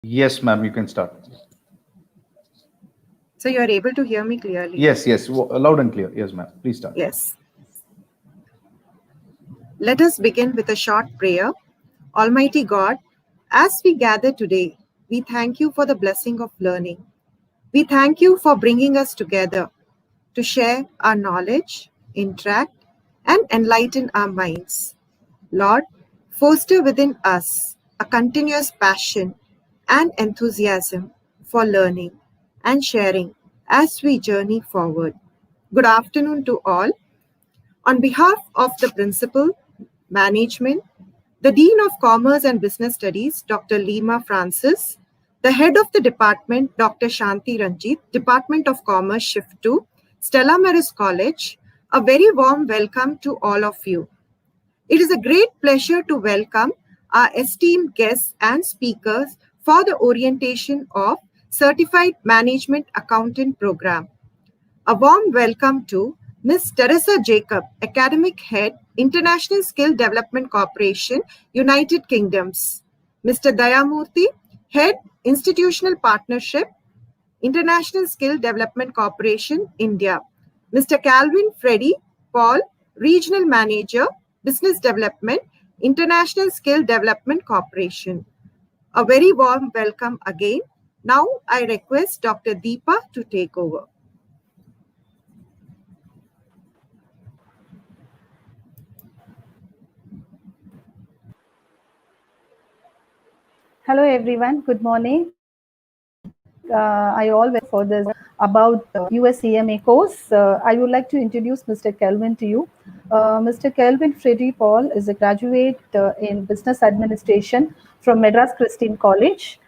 Yes, ma'am, you can start. So you are able to hear me clearly? Yes, yes, loud and clear. Yes, ma'am. Please start. Yes. Let us begin with a short prayer. Almighty God, as we gather today, we thank you for the blessing of learning. We thank you for bringing us together to share our knowledge, interact, and enlighten our minds. Lord, foster within us a continuous passion and enthusiasm for learning and sharing as we journey forward. Good afternoon to all. On behalf of the principal, management, the Dean of Commerce and Business Studies, Dr. Lima Francis, the head of the department, Dr. Shanti Ranjit, Department of Commerce, Shift 2, Stella Maris College, a very warm welcome to all of you. It is a great pleasure to welcome our esteemed guests and speakers for the orientation of Certified Management Accountant Program. A warm welcome to Ms. Teresa Jacob, Academic Head, International Skill Development Corporation, United Kingdoms. Mr. Dayamurthy, Head, Institutional Partnership, International Skill Development Corporation, India. Mr. Calvin Freddy Paul, Regional Manager, Business Development, International Skill Development Corporation. A very warm welcome again. Now I request Dr. Deepa to take over. Hello everyone, good morning. I always for this about USCMA course. I would like to introduce Mr. Kelvin to you. Mr. Kelvin Freddy Paul is a graduate in business administration from Madras Christian College.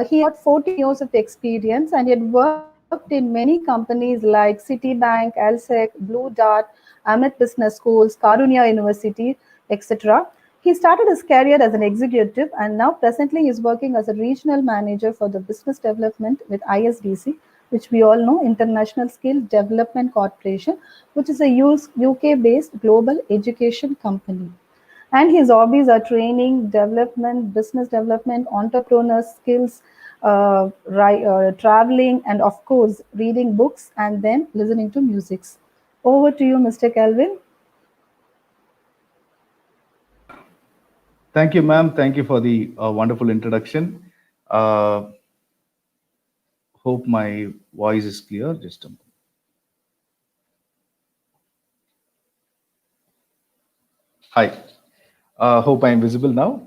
He had 14 years of experience and he had worked in many companies like Citibank, Alsec, Blue Dart, Amit Business Schools, Karunya University, etc. He started his career as an executive and now presently is working as a regional manager for the business development with ISDC, which we all know, International Skill Development Corporation, which is a UK-based global education company. And his hobbies are training, development, business development, entrepreneur skills, traveling, and of course, reading books and then listening to music. Over to you, Mr. Kelvin. Thank you, ma'am. Thank you for the wonderful introduction. Uh, Hope my voice is clear. Just a moment. Hi. Hope I'm visible now.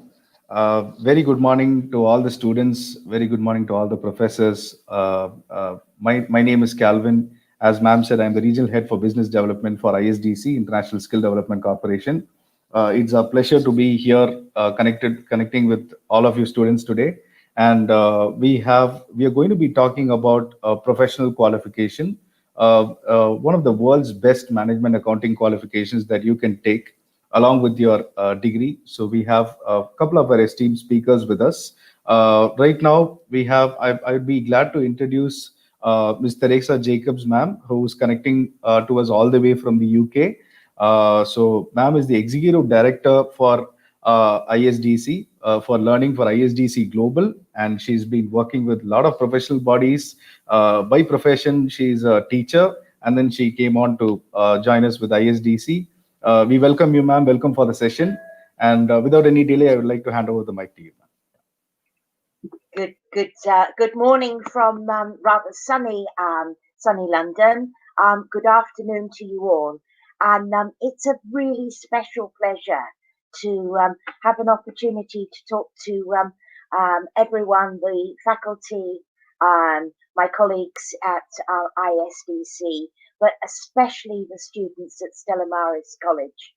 Very good morning to all the students. Very good morning to all the professors. My name is Calvin. As ma'am said, I'm the regional head for business development for ISDC, International Skill Development Corporation. It's a pleasure to be here, connecting with all of you students today. And we are going to be talking about professional qualification, one of the world's best management accounting qualifications that you can take along with your degree. So we have a couple of our esteemed speakers with us. Right now, I'd be glad to introduce Ms. Teresa Jacobs, ma'am, who's connecting to us all the way from the UK. So ma'am is the Executive Director for ISDC, for learning for ISDC Global, and she's been working with a lot of professional bodies. By profession, she's a teacher, and then she came on to join us with ISDC. We welcome you, ma'am. Welcome for the session. And without any delay, I would like to hand over the mic to you, ma'am. Good morning from rather sunny London. Good afternoon to you all, and it's a really special pleasure to have an opportunity to talk to everyone, the faculty, my colleagues at ISDC, but especially the students at Stella Maris College.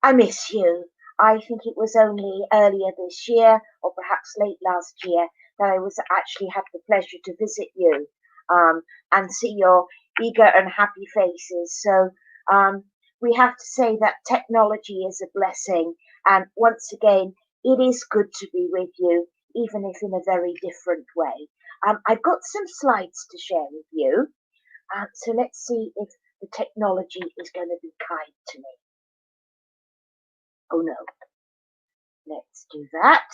I miss you. I think it was only earlier this year, or perhaps late last year, that I was actually had the pleasure to visit you and see your eager and happy faces. So we have to say that technology is a blessing, and once again, it is good to be with you, even if in a very different way. I've got some slides to share with you, so let's see if the technology is going to be kind to me. Oh no. Let's do that.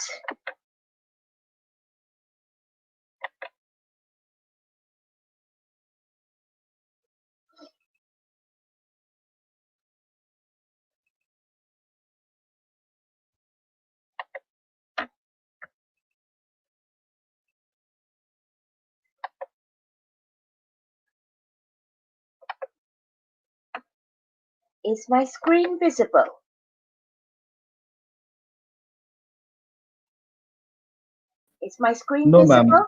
Is my screen visible? Is my screen No, visible? ma'am.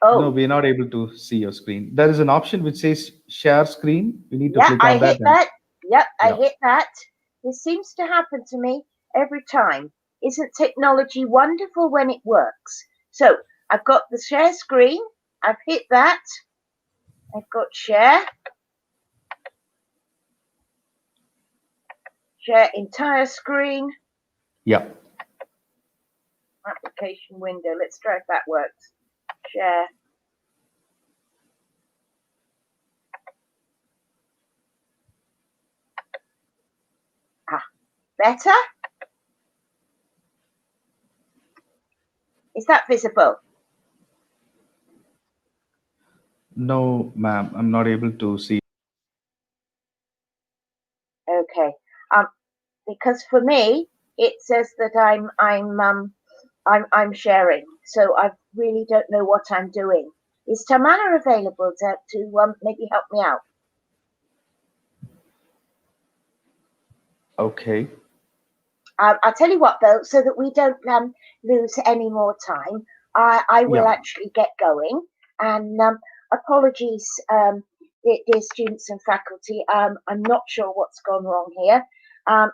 Oh, No, we're not able to see your screen. There is an option which says share screen. We need to yeah, click I on that. hit that. Yep, I Yeah. hit that. This seems to happen to me every time. Isn't technology wonderful when it works? So I've got the share screen. I've hit that. I've got share. Share entire screen. Yeah. Application window. Let's try if that works. Share. Better? Is that visible? No, ma'am. I'm not able to see. Okay. Because for me, it says that I'm sharing. So I really don't know what I'm doing. Is Tamara available to maybe help me out? Okay. I'll tell you what though, so that we don't lose any more time, I will Yeah. actually get going. And apologies, dear students and faculty, I'm not sure what's gone wrong here,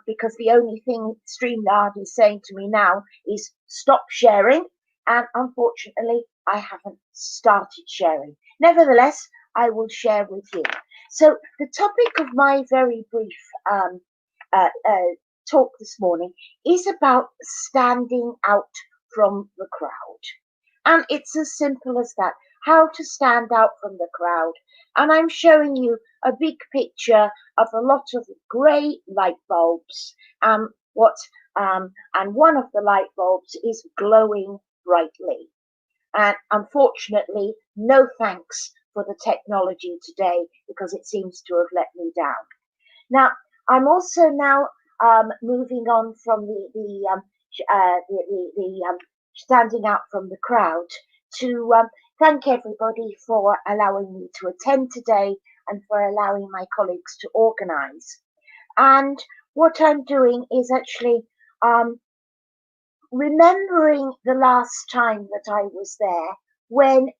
because the only thing StreamYard is saying to me now is stop sharing, and unfortunately I haven't started sharing. Nevertheless, I will share with you. So the topic of my very brief uh, uh, talk this morning is about standing out from the crowd. And it's as simple as that, how to stand out from the crowd. And I'm showing you a big picture of a lot of grey light bulbs. And one of the light bulbs is glowing brightly. And unfortunately, no thanks for the technology today, because it seems to have let me down. Now, I'm also now moving on from the standing out from the crowd to thank everybody for allowing me to attend today and for allowing my colleagues to organise. And what I'm doing is actually remembering the last time that I was there, when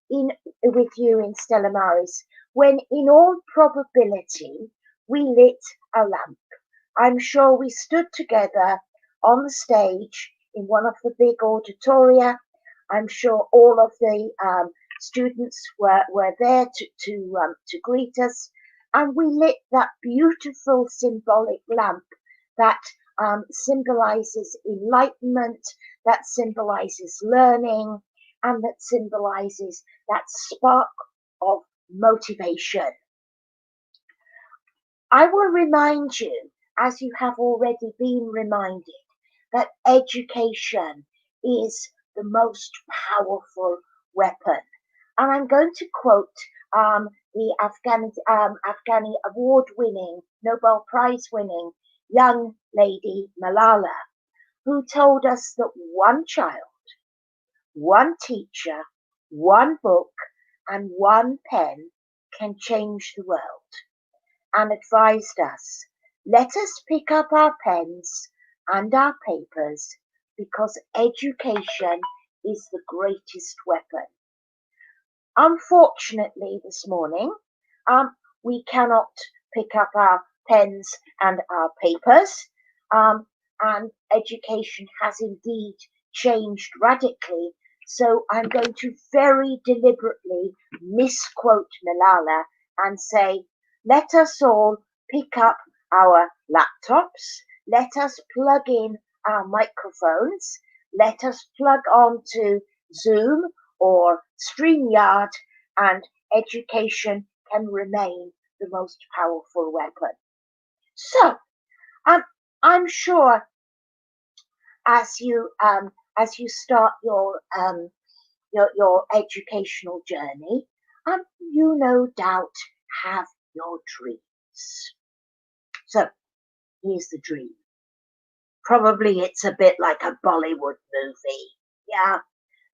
with you in Stella Maris, when in all probability we lit a lamp. I'm sure we stood together on the stage in one of the big auditoria. I'm sure all of the students were there to greet us, and we lit that beautiful symbolic lamp that symbolizes enlightenment, that symbolizes learning, and that symbolizes that spark of motivation. I will remind you, as you have already been reminded, that education is the most powerful weapon. And I'm going to quote the Afghani award-winning, Nobel Prize-winning young lady Malala, who told us that one child, one teacher, one book, and one pen can change the world, and advised us, let us pick up our pens and our papers, because education is the greatest weapon. Unfortunately, this morning, we cannot pick up our pens and our papers, and education has indeed changed radically. So I'm going to very deliberately misquote Malala and say, let us all pick up our laptops, let us plug in our microphones, let us plug on to Zoom or StreamYard, and education can remain the most powerful weapon. So, I'm sure as you start your educational journey, you no doubt have your dreams. So, here's the dream. Probably it's a bit like a Bollywood movie. Yeah.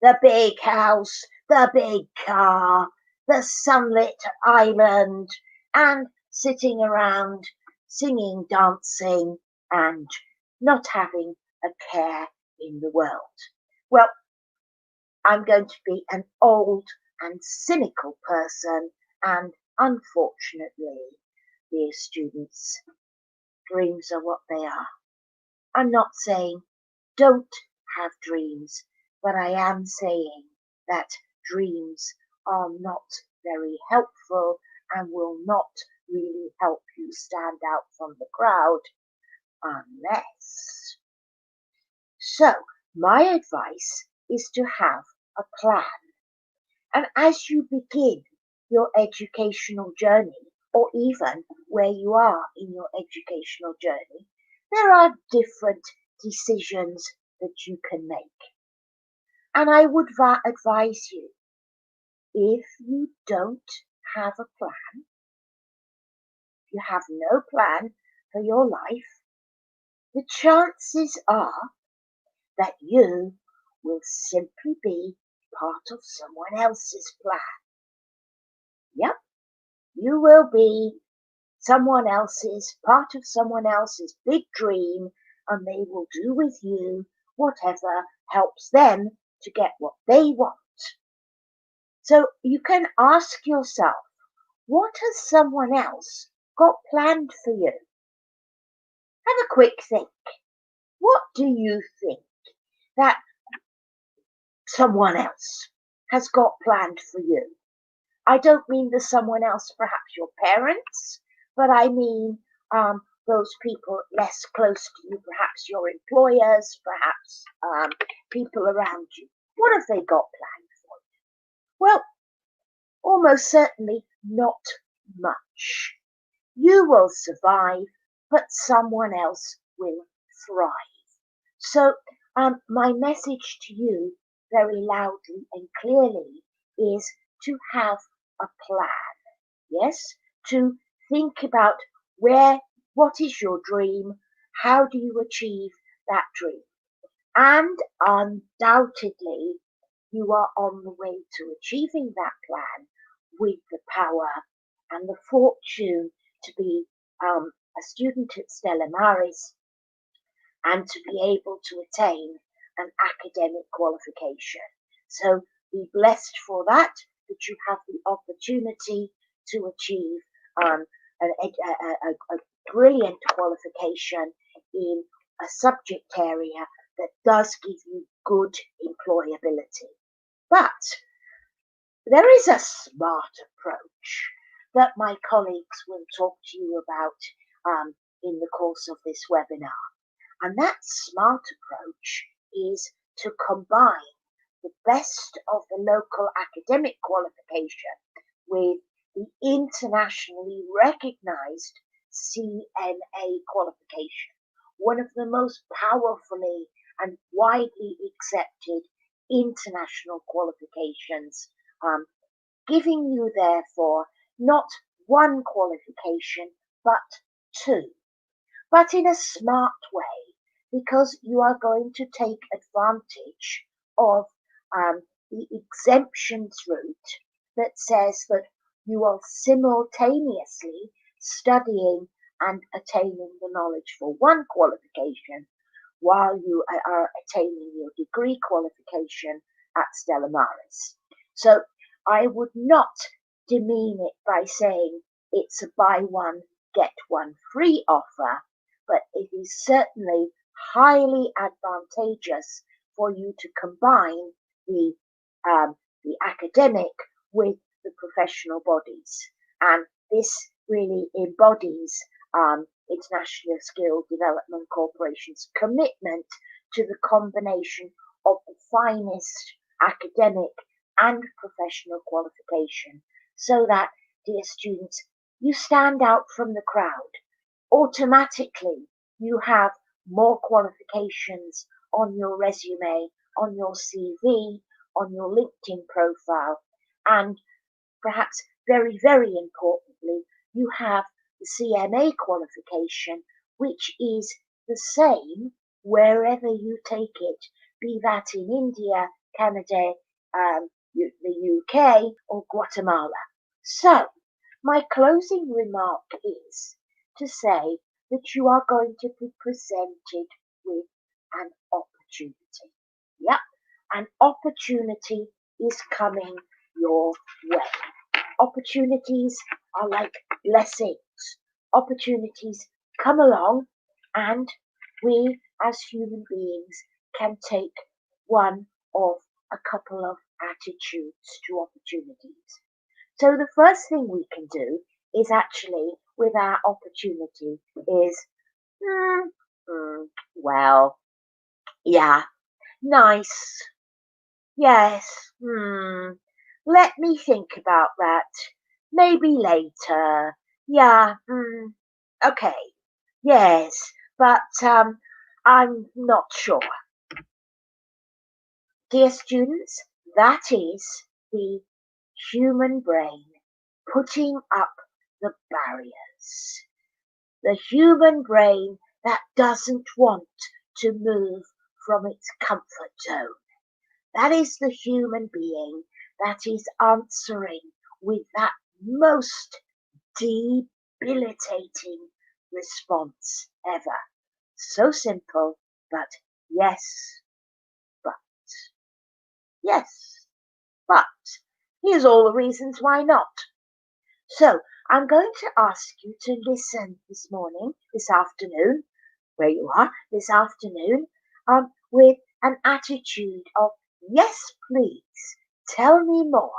The big house, the big car, the sunlit island, and sitting around singing, dancing, and not having a care in the world. Well, I'm going to be an old and cynical person, and unfortunately, dear students, dreams are what they are. I'm not saying don't have dreams, but I am saying that dreams are not very helpful and will not really help you stand out from the crowd unless. So, my advice is to have a plan. And as you begin your educational journey, or even where you are in your educational journey, there are different decisions that you can make. And I would advise you, if you don't have a plan, if you have no plan for your life, the chances are that you will simply be part of someone else's plan. Yep, you will be part of someone else's big dream, and they will do with you whatever helps them to get what they want. So you can ask yourself, what has someone else got planned for you? Have a quick think. What do you think that someone else has got planned for you? I don't mean the someone else, perhaps your parents, but I mean those people less close to you, perhaps your employers, perhaps people around you. What have they got planned for you? Well, almost certainly not much. You will survive, but someone else will thrive. So my message to you very loudly and clearly is to have a plan. Yes, to think about what is your dream, how do you achieve that dream? And undoubtedly, you are on the way to achieving that plan with the power and the fortune to be a student at Stella Maris and to be able to attain an academic qualification. So be blessed for that you have the opportunity to achieve a brilliant qualification in a subject area that does give you good employability. But there is a smart approach that my colleagues will talk to you about in the course of this webinar. And that smart approach is to combine the best of the local academic qualification with the internationally recognized CNA qualification, one of the most powerfully and widely accepted international qualifications, giving you therefore not one qualification but two, but in a smart way, because you are going to take advantage of the exemptions route that says that you are simultaneously studying and attaining the knowledge for one qualification while you are attaining your degree qualification at Stella Maris. So I would not demean it by saying it's a buy one, get one free offer, but it is certainly highly advantageous for you to combine the academic with the professional bodies. And this really embodies International Skill Development Corporation's commitment to the combination of the finest academic and professional qualification, so that, dear students, you stand out from the crowd. Automatically, you have more qualifications on your resume, on your CV, on your LinkedIn profile, and perhaps very, very importantly, you have the CMA qualification, which is the same wherever you take it, be that in India, Canada, the UK, or Guatemala. So, my closing remark is to say that you are going to be presented with an opportunity. Yep, an opportunity is coming your way. Opportunities are like blessings. Opportunities come along, and we as human beings can take one of a couple of attitudes to opportunities. So the first thing we can do is actually, with our opportunity, is, well, yeah, nice, yes, let me think about that. Maybe later. Yeah, okay, yes, but I'm not sure. Dear students, that is the human brain putting up the barriers. The human brain that doesn't want to move from its comfort zone. That is the human being that is answering with that most debilitating response ever. So simple, but yes, but. Yes, but here's all the reasons why not. So I'm going to ask you to listen this afternoon, where you are, this afternoon, with an attitude of, yes, please, tell me more.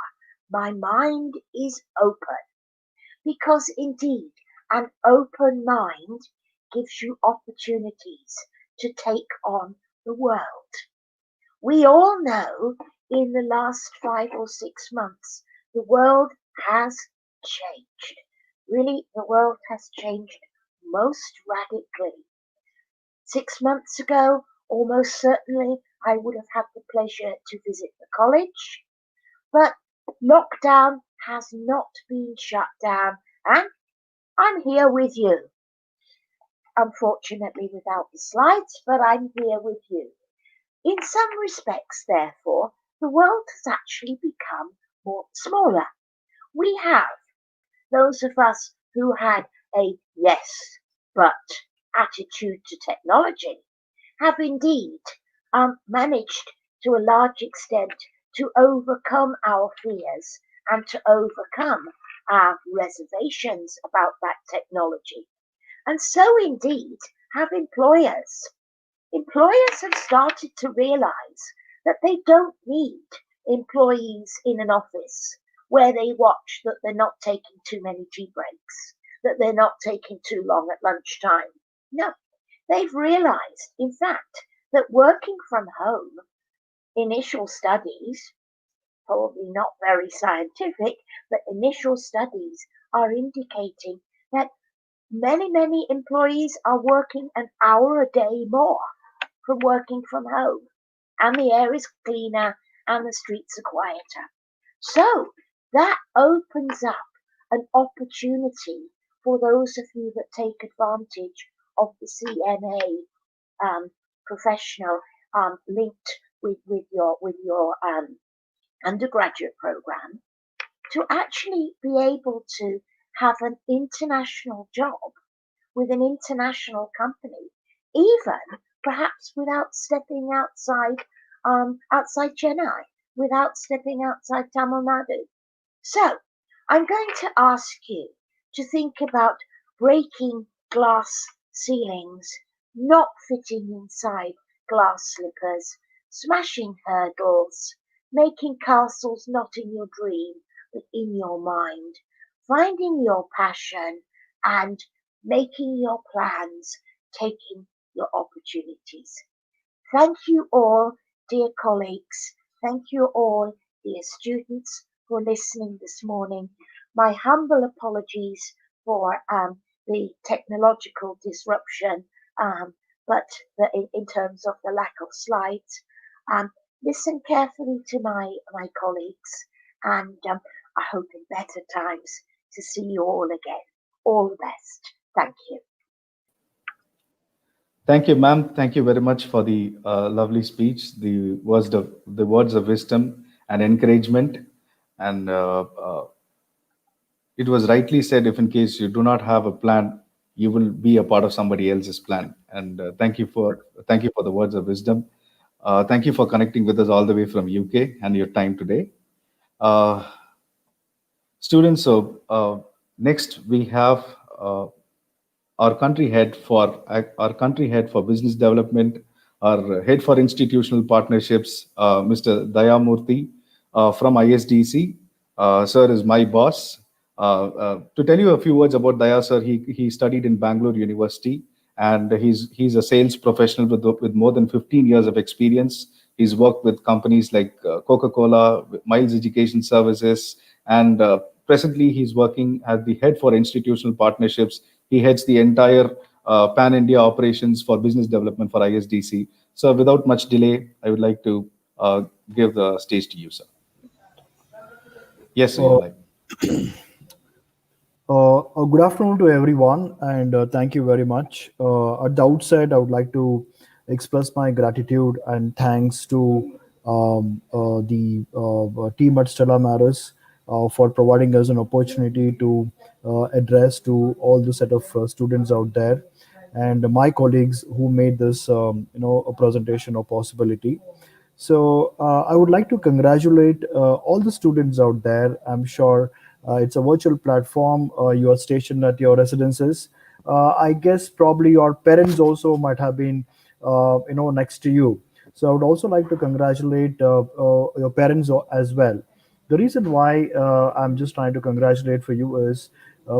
My mind is open. Because indeed, an open mind gives you opportunities to take on the world. We all know in the last 5 or 6 months, the world has changed. Really, the world has changed most radically. 6 months ago, almost certainly, I would have had the pleasure to visit the college, but lockdown has not been shut down, and I'm here with you. Unfortunately, without the slides, but I'm here with you. In some respects, therefore, the world has actually become smaller. We have, those of us who had a yes, but attitude to technology, have indeed managed to a large extent to overcome our fears and to overcome our reservations about that technology. And so indeed have employers. Employers have started to realize that they don't need employees in an office where they watch that they're not taking too many tea breaks, that they're not taking too long at lunchtime. No, they've realized, in fact, that working from home, initial studies, probably not very scientific, but initial studies are indicating that many employees are working an hour a day more from working from home, and the air is cleaner and the streets are quieter. So that opens up an opportunity for those of you that take advantage of the CNA professional linked with your undergraduate program, to actually be able to have an international job with an international company, even perhaps without stepping outside Chennai, without stepping outside Tamil Nadu. So I'm going to ask you to think about breaking glass ceilings, not fitting inside glass slippers, smashing hurdles, making castles not in your dream but in your mind, finding your passion and making your plans, taking your opportunities. Thank you all, dear colleagues. Thank you all, dear students, for listening this morning. My humble apologies for the technological disruption, but in terms of the lack of slides. Listen carefully to my colleagues, and I hope in better times to see you all again. All the best. Thank you. Thank you, ma'am. Thank you very much for the lovely speech, the words of wisdom and encouragement. And it was rightly said, if in case you do not have a plan, you will be a part of somebody else's plan. And thank you for the words of wisdom. Thank you for connecting with us all the way from UK and your time today. Uh, Students, so next we have uh, our country head for business development, our head for institutional partnerships, Mr. Dayamurthy from ISDC. Sir is my boss. To tell you a few words about Daya, sir, he studied in Bangalore University, and he's a sales professional with more than 15 years of experience. He's worked with companies like Coca-Cola, Miles Education Services, and presently he's working as the head for institutional partnerships. He heads the entire Pan India operations for business development for ISDC. So, without much delay, I would like to give the stage to you, sir. Yes, sir, you're live. Good afternoon to everyone, and thank you very much. At the outset, I would like to express my gratitude and thanks to the team at Stella Maris for providing us an opportunity to address to all the set of students out there, and my colleagues who made this, a presentation or possibility. So I would like to congratulate all the students out there. I'm sure it's a virtual platform. You are stationed at your residences. I guess probably your parents also might have been, next to you. So I would also like to congratulate your parents as well. The reason why I'm just trying to congratulate for you is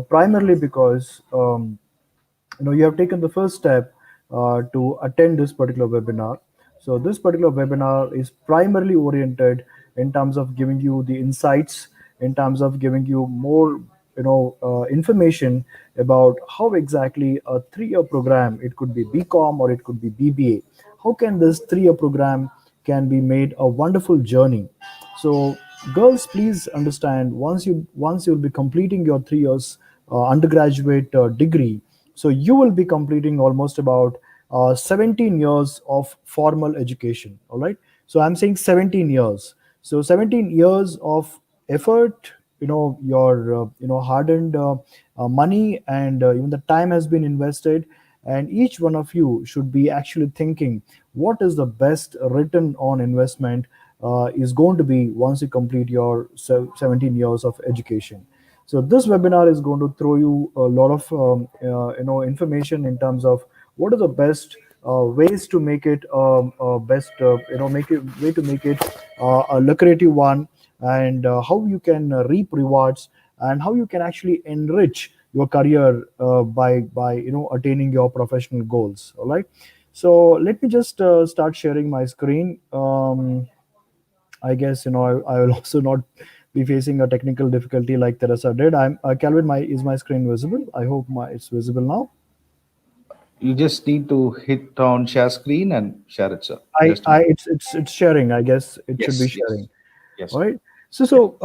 primarily because you have taken the first step to attend this particular webinar. So this particular webinar is primarily oriented in terms of giving you the insights, in terms of giving you more information about how exactly a 3-year program, it could be BCom or it could be BBA, how can this 3-year program can be made a wonderful journey. So girls, please understand, once you'll be completing your 3 years undergraduate degree, so you will be completing almost about 17 years of formal education. All right. So I'm saying 17 years. So 17 years of effort, your hardened money, and even the time has been invested. And each one of you should be actually thinking what is the best return on investment is going to be once you complete your 17 years of education. So this webinar is going to throw you a lot of information in terms of what are the best ways to make it best make it way to make it a lucrative one, and how you can reap rewards, and how you can actually enrich your career by attaining your professional goals. All right. So let me just start sharing my screen. I guess I will also not be facing a technical difficulty like Teresa did. I'm Calvin. Is my screen visible? I hope it's visible now. You just need to hit on share screen and share it, sir. It's sharing. I guess it should be Yes, yes, sharing. yes. All right. So,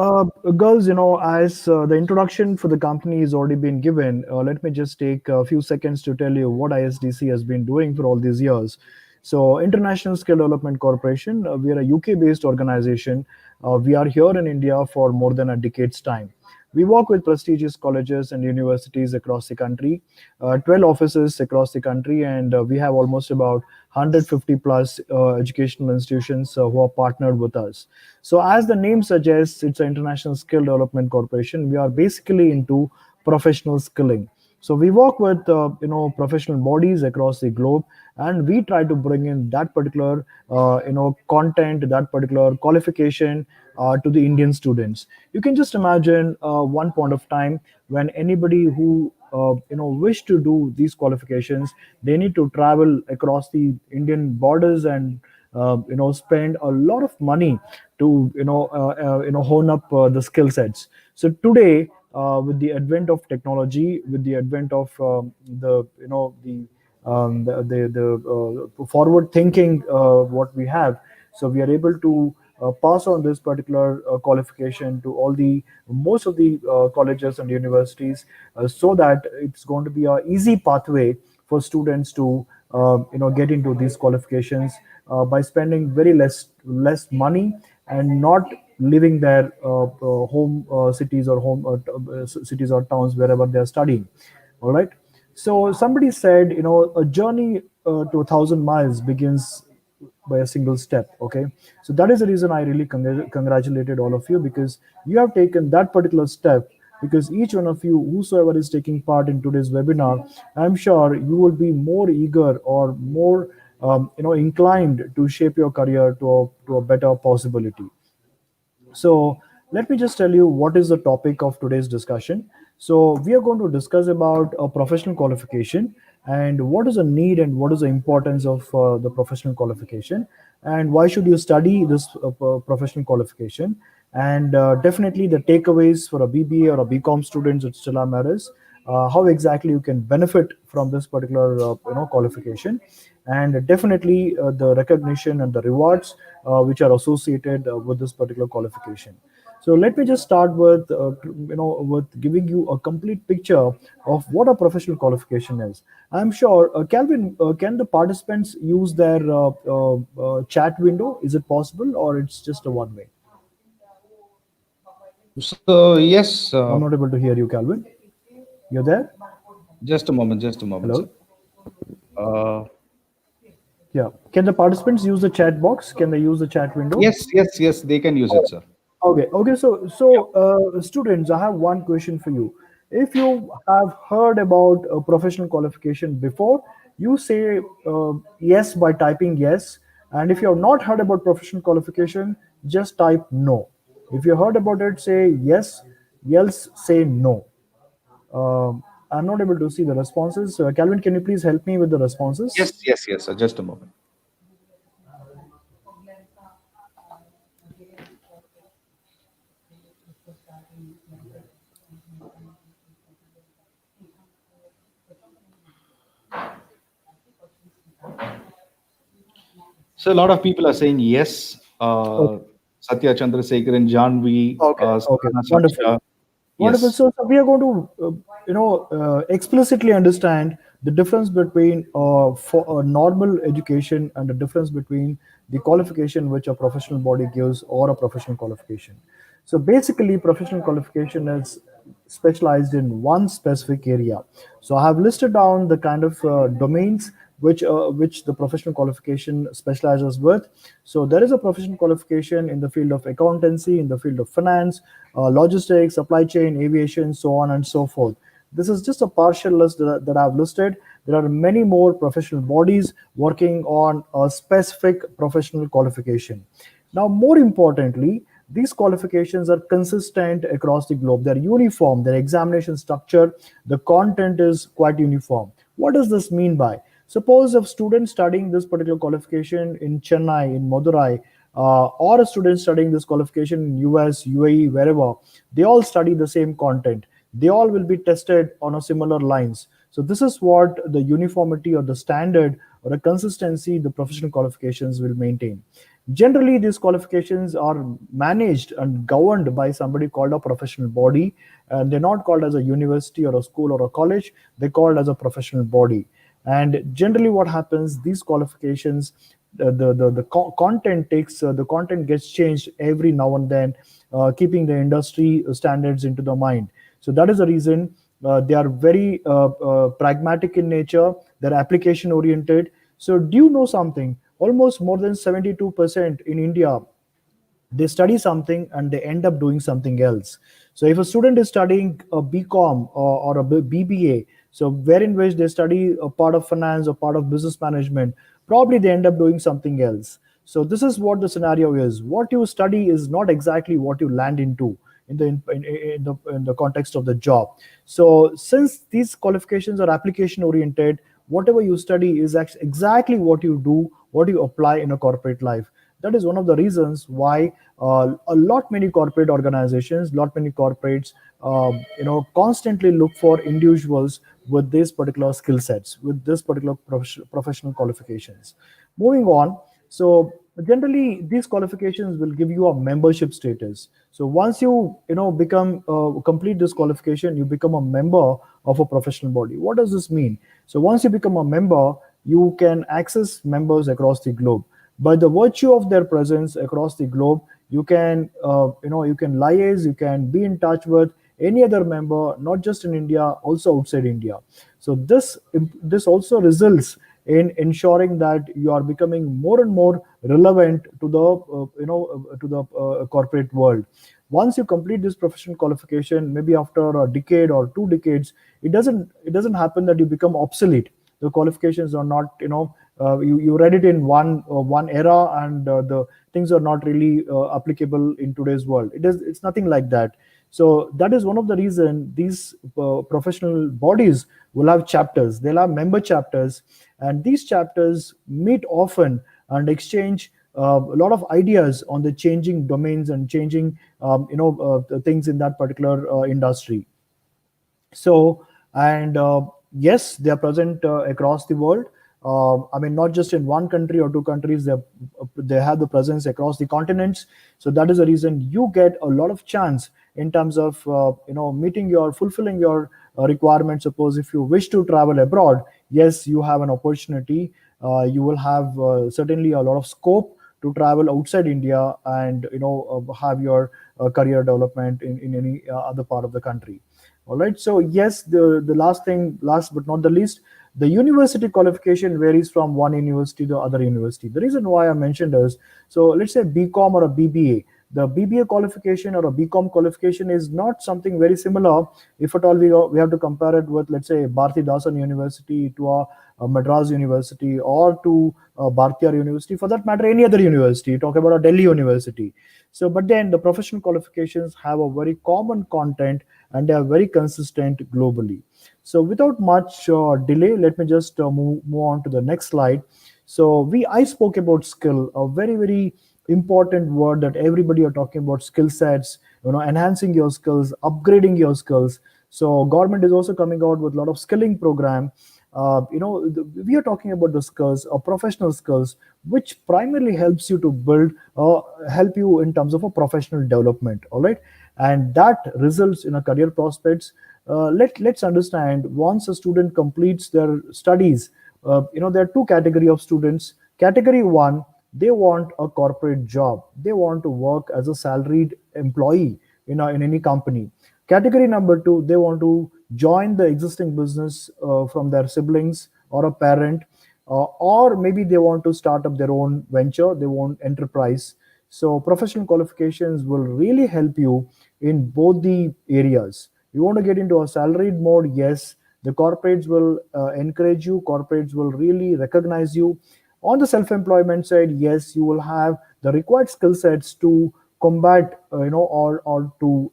girls, as the introduction for the company has already been given, let me just take a few seconds to tell you what ISDC has been doing for all these years. So, International Skill Development Corporation, we are a UK-based organization. We are here in India for more than a decade's time. We work with prestigious colleges and universities across the country, 12 offices across the country, and we have almost about 150 plus educational institutions who are partnered with us. So as the name suggests, it's an International Skill Development Corporation. We are basically into professional skilling. So we work with professional bodies across the globe, and we try to bring in that particular content, that particular qualification to the Indian students. You can just imagine one point of time when anybody who wish to do these qualifications, they need to travel across the Indian borders and spend a lot of money to hone up the skill sets. So today, with the advent of technology, with the advent of the forward thinking what we have, so we are able to pass on this particular qualification to all the most of the colleges and universities, so that it's going to be a easy pathway for students to get into these qualifications by spending very less money and not living their home cities or cities or towns wherever they are studying. All right. So somebody said, a journey to 1,000 miles begins by a single step. Okay, so that is the reason I really congratulated all of you, because you have taken that particular step. Because each one of you, whosoever is taking part in today's webinar, I'm sure you will be more eager or more inclined to shape your career to a better possibility. So let me just tell you what is the topic of today's discussion. So we are going to discuss about a professional qualification, and what is the need and what is the importance of the professional qualification, and why should you study this professional qualification, and definitely the takeaways for a BBA or a BCom students at Stella Maris, how exactly you can benefit from this particular qualification, and definitely the recognition and the rewards which are associated with this particular qualification. So let me just start with with giving you a complete picture of what a professional qualification is. I'm sure, Calvin, can the participants use their chat window? Is it possible, or it's just a one way? So yes, I'm not able to hear you, Calvin. You're there? just a moment, Hello? sir. Uh, Yeah. Can the participants use the chat box? Can they use the chat window? yes, they can use it, sir. Okay. So students, I have one question for you. If you have heard about a professional qualification before, you say yes by typing yes. And if you have not heard about professional qualification, just type no. If you heard about it, say yes. Else, say no. I'm not able to see the responses. Calvin, can you please help me with the responses? Yes, sir. Just a moment. So a lot of people are saying yes. Okay. Satya Chandrasekhar and Janvi, Okay. Sana Wonderful. Saksha. Wonderful. Yes. So we are going to, explicitly understand the difference between for a normal education and the difference between the qualification which a professional body gives or a professional qualification. So basically, professional qualification is specialized in one specific area. So I have listed down the kind of domains which the professional qualification specializes with. So there is a professional qualification in the field of accountancy, in the field of finance, logistics, supply chain, aviation, so on and so forth. This is just a partial list that I've listed. There are many more professional bodies working on a specific professional qualification. Now, more importantly, these qualifications are consistent across the globe. They're uniform, their examination structure, the content is quite uniform. What does this mean by? Suppose a student studying this particular qualification in Chennai, in Madurai, or a student studying this qualification in US, UAE, wherever, they all study the same content. They all will be tested on a similar lines. So this is what the uniformity or the standard or the consistency the professional qualifications will maintain. Generally, these qualifications are managed and governed by somebody called a professional body, and they're not called as a university or a school or a college. They're called as a professional body. And generally, what happens? These qualifications, content takes the content gets changed every now and then, keeping the industry standards into the mind. So that is the reason they are very pragmatic in nature. They're application oriented. So do you know something? Almost more than 72% in India, they study something and they end up doing something else. So if a student is studying a BCom or a BBA, so wherein which they study a part of finance or part of business management, probably they end up doing something else. So this is what the scenario is. What you study is not exactly what you land into in the context of the job. So since these qualifications are application oriented, whatever you study is exactly what you do, what you apply in a corporate life. That is one of the reasons why a lot many corporate organizations, lot many corporates, constantly look for individuals with these particular skill sets, with this particular professional qualifications. Moving on, so generally these qualifications will give you a membership status. So once you become complete this qualification, you become a member of a professional body. What does this mean? So once you become a member, you can access members across the globe. By the virtue of their presence across the globe, you can you can liaise, you can be in touch with any other member, not just in India, also outside India. So this also results in ensuring that you are becoming more and more relevant to the corporate world. Once you complete this professional qualification, maybe after a decade or 2 decades, it doesn't happen that you become obsolete. The qualifications are not, you read it in one era, and the things are not really applicable in today's world. It's nothing like that. So that is one of the reason these professional bodies will have chapters. They'll have member chapters, and these chapters meet often and exchange a lot of ideas on the changing domains and changing the things in that particular industry. So, and yes, they are present across the world. I mean, not just in one country or two countries. They have the presence across the continents. So that is the reason you get a lot of chance in terms of fulfilling your requirements. Suppose if you wish to travel abroad, yes, you have an opportunity. You will have certainly a lot of scope to travel outside India, and have your career development in any other part of the country. All right. So yes, the last but not the least, the university qualification varies from one university to other university. The reason why I mentioned is, so let's say BCom or a BBA. The BBA qualification or a BCom qualification is not something very similar. If at all we have to compare it with, let's say, Bharati Dasan University to a Madras University, or to Bhartiyar University, for that matter, any other university. Talk about a Delhi University. So, but then the professional qualifications have a very common content, and they are very consistent globally. So without much delay, let me just move on to the next slide. So I spoke about skill, a very, very important word that everybody are talking about: skill sets, enhancing your skills, upgrading your skills. So government is also coming out with a lot of skilling program. We are talking about the skills, professional skills, which primarily helps you to build, help you in terms of a professional development. All right, and that results in a career prospects. Let's understand, once a student completes their studies, there are two category of students. Category one, they want a corporate job. They want to work as a salaried employee in any company. Category number two, they want to join the existing business from their siblings or a parent, or maybe they want to start up their own venture, they want enterprise. So professional qualifications will really help you in both the areas. You want to get into a salaried mode, yes, the corporates will encourage you, corporates will really recognize you. On the self-employment side, yes, you will have the required skill sets to combat, or to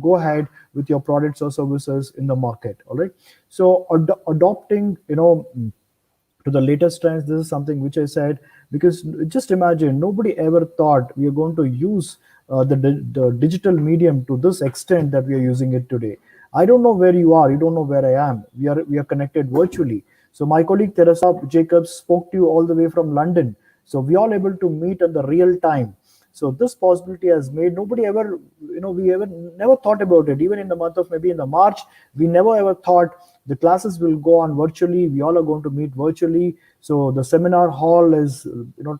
go ahead with your products or services in the market. All right. So adopting, to the latest trends, this is something which I said, because just imagine, nobody ever thought we are going to use the digital medium to this extent that we are using it today. I don't know where you are, you don't know where I am. We are connected virtually. So my colleague Teresa Jacobs spoke to you all the way from London. So we all able to meet at the real time. So this possibility has made nobody ever, we ever never thought about it. Even in the month of, maybe in the March, we never ever thought the classes will go on virtually. We all are going to meet virtually. So the seminar hall is,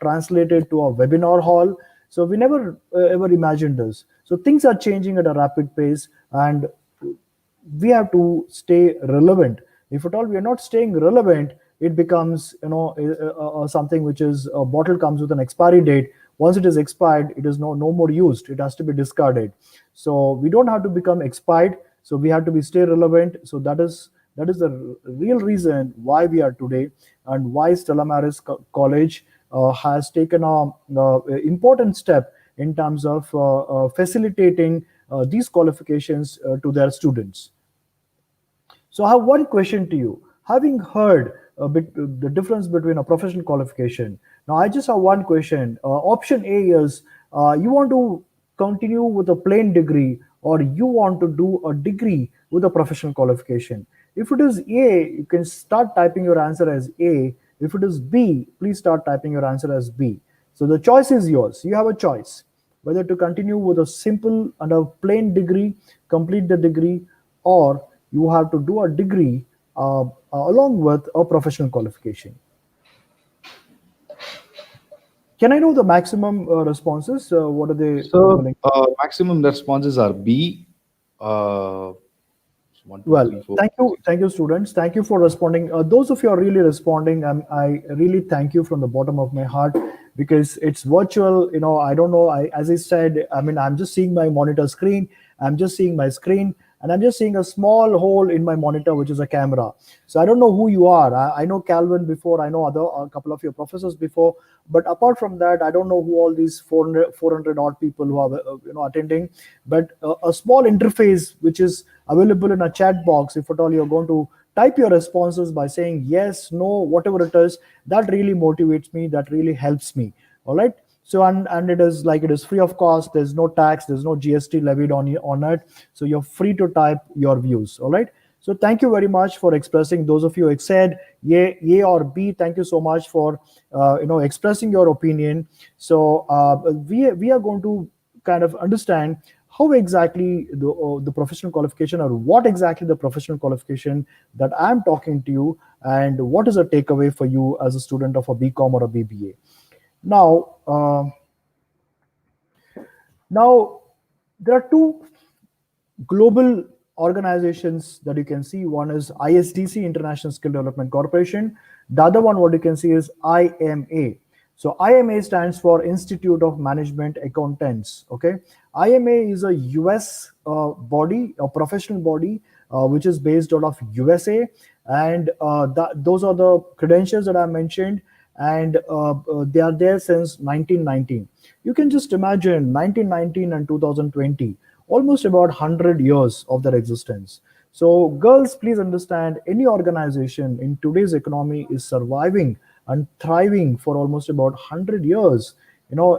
translated to a webinar hall. So we never ever imagined this. So things are changing at a rapid pace, and we have to stay relevant. If at all we are not staying relevant, it becomes, something which is, a bottle comes with an expiry date. Once it is expired, it is no more used. It has to be discarded. So we don't have to become expired. So we have to be stay relevant. So that is the real reason why we are today, and why Stella Maris College has taken a important step in terms of facilitating these qualifications to their students. So I have one question to you. Having heard the difference between a professional qualification, now I just have one question. Option A is, you want to continue with a plain degree, or you want to do a degree with a professional qualification. If it is A, you can start typing your answer as A. If it is B, please start typing your answer as B. So the choice is yours. You have a choice whether to continue with a simple and a plain degree, complete the degree, or you have to do a degree along with a professional qualification. Can I know the maximum responses? What are they? So maximum responses are B. Uh, one, two, Well, three, four. thank you, students. Thank you for responding. Those of you are really responding, I really thank you from the bottom of my heart, because it's virtual. I don't know. As I said, I mean, I'm just seeing my monitor screen. I'm just seeing my screen, and I'm just seeing a small hole in my monitor, which is a camera. So I don't know who you are. I know Calvin before. I know a couple of your professors before. But apart from that, I don't know who all these 400 odd people who are attending. But a small interface which is available in a chat box, if at all you're going to type your responses by saying yes, no, whatever it is, that really motivates me, that really helps me. All right. So and it is free of cost. There's no tax, there's no GST levied on it. So you're free to type your views. All right. So thank you very much for expressing. Those of you who said yay or B, thank you so much for expressing your opinion. So we are going to kind of understand how exactly the professional qualification, or what exactly the professional qualification that I'm talking to you, and what is a takeaway for you as a student of a BCom or a BBA. Now there are two global organizations that you can see. One is ISDC, International Skill Development Corporation. The other one, what you can see, is IMA. So IMA stands for Institute of Management Accountants. Okay, IMA is a US body, a professional body, which is based out of USA, and those are the credentials that I mentioned, and they are there since 1919. You can just imagine 1919 and 2020, almost about 100 years of their existence. So girls, please understand, any organization in today's economy is surviving and thriving for almost about 100 years,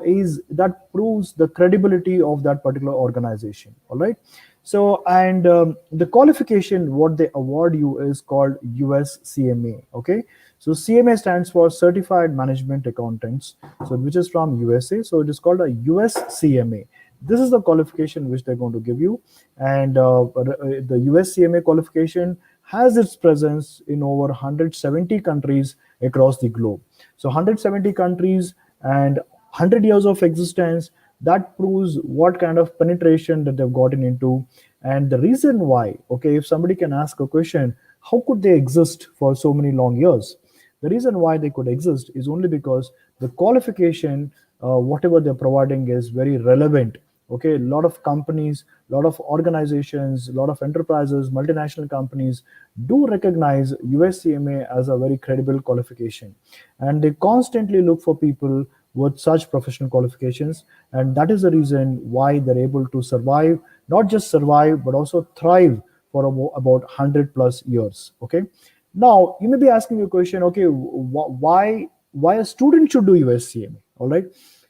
is that proves the credibility of that particular organization. All right. So, and the qualification what they award you is called USCMA. Okay. So CMA stands for Certified Management Accountants, so which is from USA. So it is called a USCMA. This is the qualification which they're going to give you, and the USCMA qualification has its presence in over 170 countries across the globe. So 170 countries and 100 years of existence, that proves what kind of penetration that they've gotten into, and the reason why. Okay, if somebody can ask a question, how could they exist for so many long years? The reason why they could exist is only because the qualification, whatever they're providing, is very relevant. Okay, a lot of companies, a lot of organizations, a lot of enterprises, multinational companies do recognize USCMA as a very credible qualification, and they constantly look for people with such professional qualifications, and that is the reason why they're able to survive, not just survive, but also thrive for about 100 plus years. Okay, now you may be asking a question, okay, why a student should do USCMA? All right,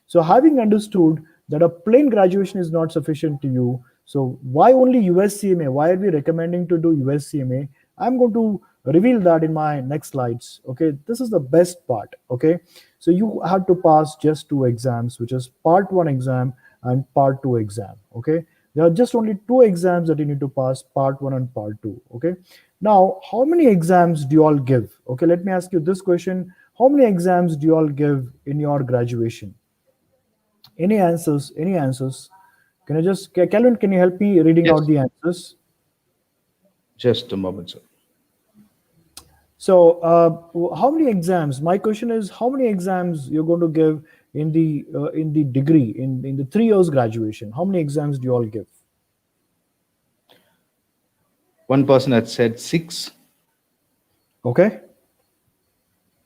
so having understood that a plain graduation is not sufficient to you, so why only USCMA? Why are we recommending to do USCMA? I'm going to reveal that in my next slides. Okay, this is the best part. Okay, so you have to pass just two exams, which is part 1 exam and part 2 exam. Okay, there are just only 2 exams that you need to pass, part 1 and part 2. Okay, now how many exams do you all give? Okay, let me ask you this question: how many exams do you all give in your graduation? Any answers? Any answers? Can I just, Calvin, can you help me reading Yes. out the answers? Just a moment, sir. So, how many exams? My question is, how many exams you're going to give in the degree, in the 3 years graduation? How many exams do you all give? One person had said 6. Okay.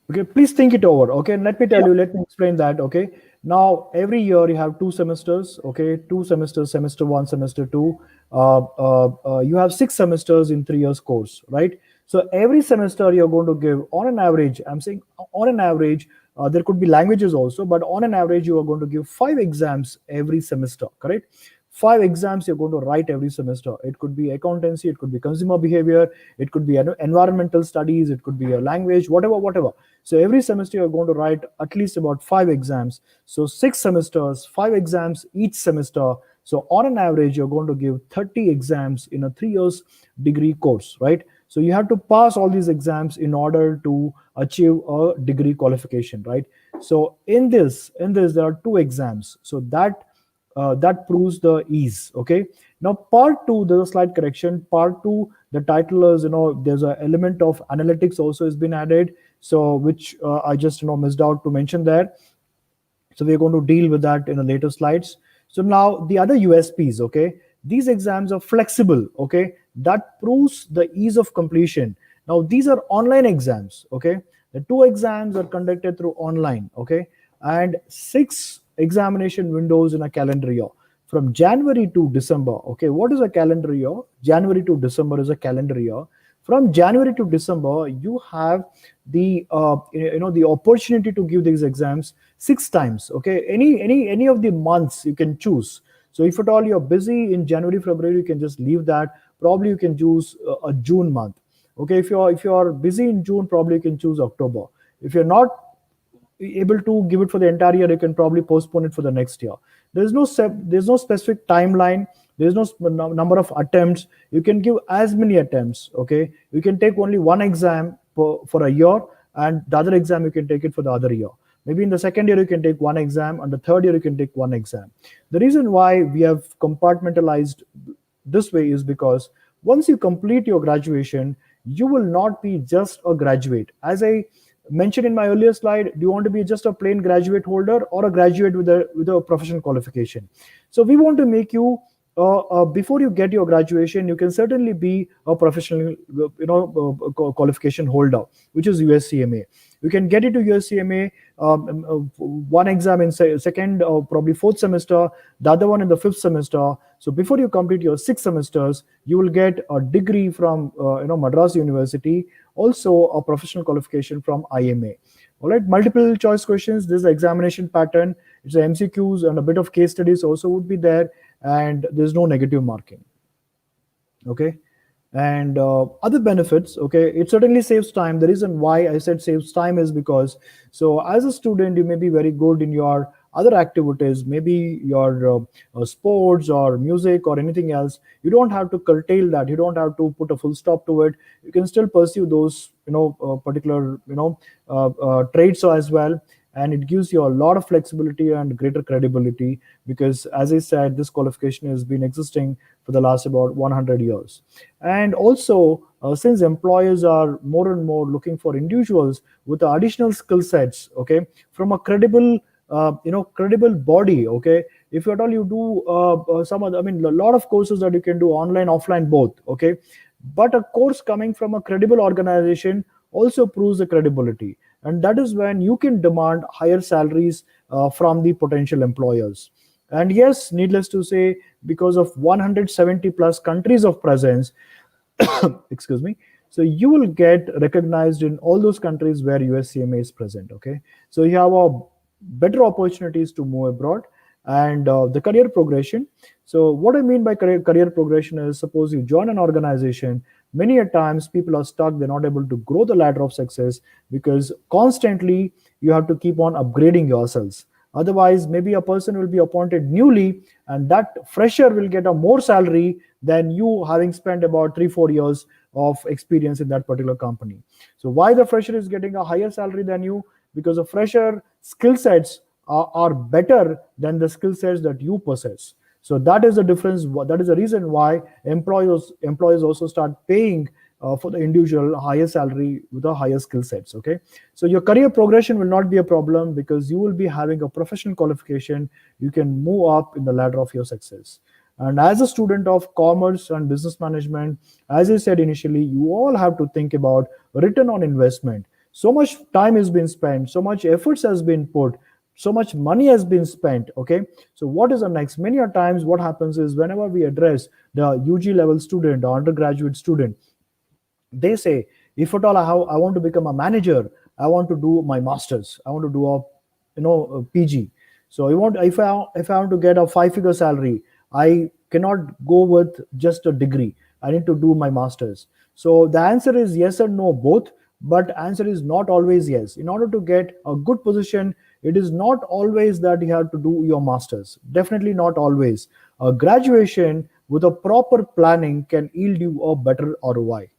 Okay, please think it over. Okay, let me tell you, let me explain that. Okay, now every year you have 2 semesters. Okay, 2 semesters, semester 1, semester 2. You have 6 semesters in 3 years course, right? So every semester you're going to give, on an average, I'm saying on an average, there could be languages also, but on an average you are going to give 5 exams every semester, correct? 5 exams you're going to write every semester. It could be accountancy, it could be consumer behavior, it could be environmental studies, it could be a language, whatever. So every semester you're going to write at least about 5 exams. So 6 semesters, 5 exams each semester. So on an average, you're going to give 30 exams in a 3 years degree course, right? So you have to pass all these exams in order to achieve a degree qualification, right? So in this there are 2 exams. So that that proves the ease. Okay. Now, part two, there's a slight correction. Part two, the title is, there's an element of analytics also has been added. So, which I just, missed out to mention there. So we're going to deal with that in the later slides. So now the other USPs, okay, these exams are flexible, okay, that proves the ease of completion. Now these are online exams, okay. The 2 exams are conducted through online, okay, and 6 examination windows in a calendar year from January to December. Okay, what is a calendar year? January to December is a calendar year. From January to December, you have the the opportunity to give these exams 6 times. Okay, any of the months you can choose. So if at all you're busy in January, February, you can just leave that. Probably you can choose a June month. Okay, if you're busy in June, probably you can choose October. If you're not able to give it for the entire year, you can probably postpone it for the next year. There's no specific timeline. There's no number of attempts. You can give as many attempts. Okay, you can take only one exam for a year, and the other exam you can take it for the other year. Maybe in the second year you can take one exam, and the third year you can take one exam. The reason why we have compartmentalized this way is because once you complete your graduation, you will not be just a graduate. As I mentioned in my earlier slide, do you want to be just a plain graduate holder or a graduate with a professional qualification? So we want to make you before you get your graduation, you can certainly be a professional qualification holder, which is USCMA. You can get into USCMA, one exam in second or probably fourth semester, the other one in the fifth semester. So before you complete your 6 semesters, you will get a degree from Madras University, also a professional qualification from IMA. All right, multiple choice questions. This is the examination pattern. It's a MCQs and a bit of case studies also would be there, and there's no negative marking. Okay, and other benefits. Okay, it certainly saves time. The reason why I said saves time is because, so as a student, you may be very good in your other activities, maybe your sports or music or anything else. You don't have to curtail that. You don't have to put a full stop to it. You can still pursue those particular traits as well, and it gives you a lot of flexibility and greater credibility, because as I said, this qualification has been existing for the last about 100 years. And also, since employers are more and more looking for individuals with additional skill sets, okay, from a credible credible body. Okay, if at all you do some other, a lot of courses that you can do online, offline, both. Okay, but a course coming from a credible organization also proves the credibility, and that is when you can demand higher salaries from the potential employers. And yes, needless to say, because of 170 plus countries of presence, excuse me, so you will get recognized in all those countries where USCMA is present. Okay, so you have a better opportunities to move abroad. And the career progression. So what I mean by career progression is, suppose you join an organization, many a times people are stuck, they're not able to grow the ladder of success, because constantly you have to keep on upgrading yourselves. Otherwise, maybe a person will be appointed newly, and that fresher will get a more salary than you having spent about 3-4 years of experience in that particular company. So why the fresher is getting a higher salary than you? Because the fresher skill sets are better than the skill sets that you possess. So that is the difference. That is the reason why employers also start paying for the individual higher salary with a higher skill sets. Okay, so your career progression will not be a problem, because you will be having a professional qualification. You can move up in the ladder of your success. And as a student of commerce and business management, as I said initially, you all have to think about return on investment. So much time has been spent, so much efforts has been put, so much money has been spent. Okay, so what is the next? Many a times what happens is, whenever we address the UG level student or undergraduate student, they say, if at all I want to become a manager, I want to do my masters, I want to do a PG. So if I want to get a 5-figure salary, I cannot go with just a degree. I need to do my masters. So the answer is yes and no both, but answer is not always yes. In order to get a good position, it is not always that you have to do your masters. Definitely not always. A graduation with a proper planning can yield you a better ROI.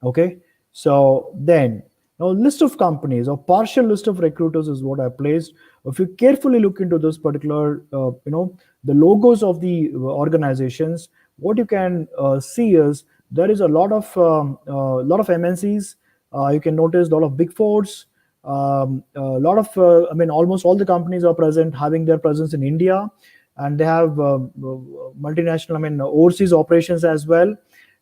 Okay, so then Now, list of companies or partial list of recruiters is what I placed. If you carefully look into this particular, the logos of the organizations, what you can see is there is a lot of MNCs. You can notice a lot of big fours. A lot of, almost all the companies are present, having their presence in India, and they have multinational, overseas operations as well.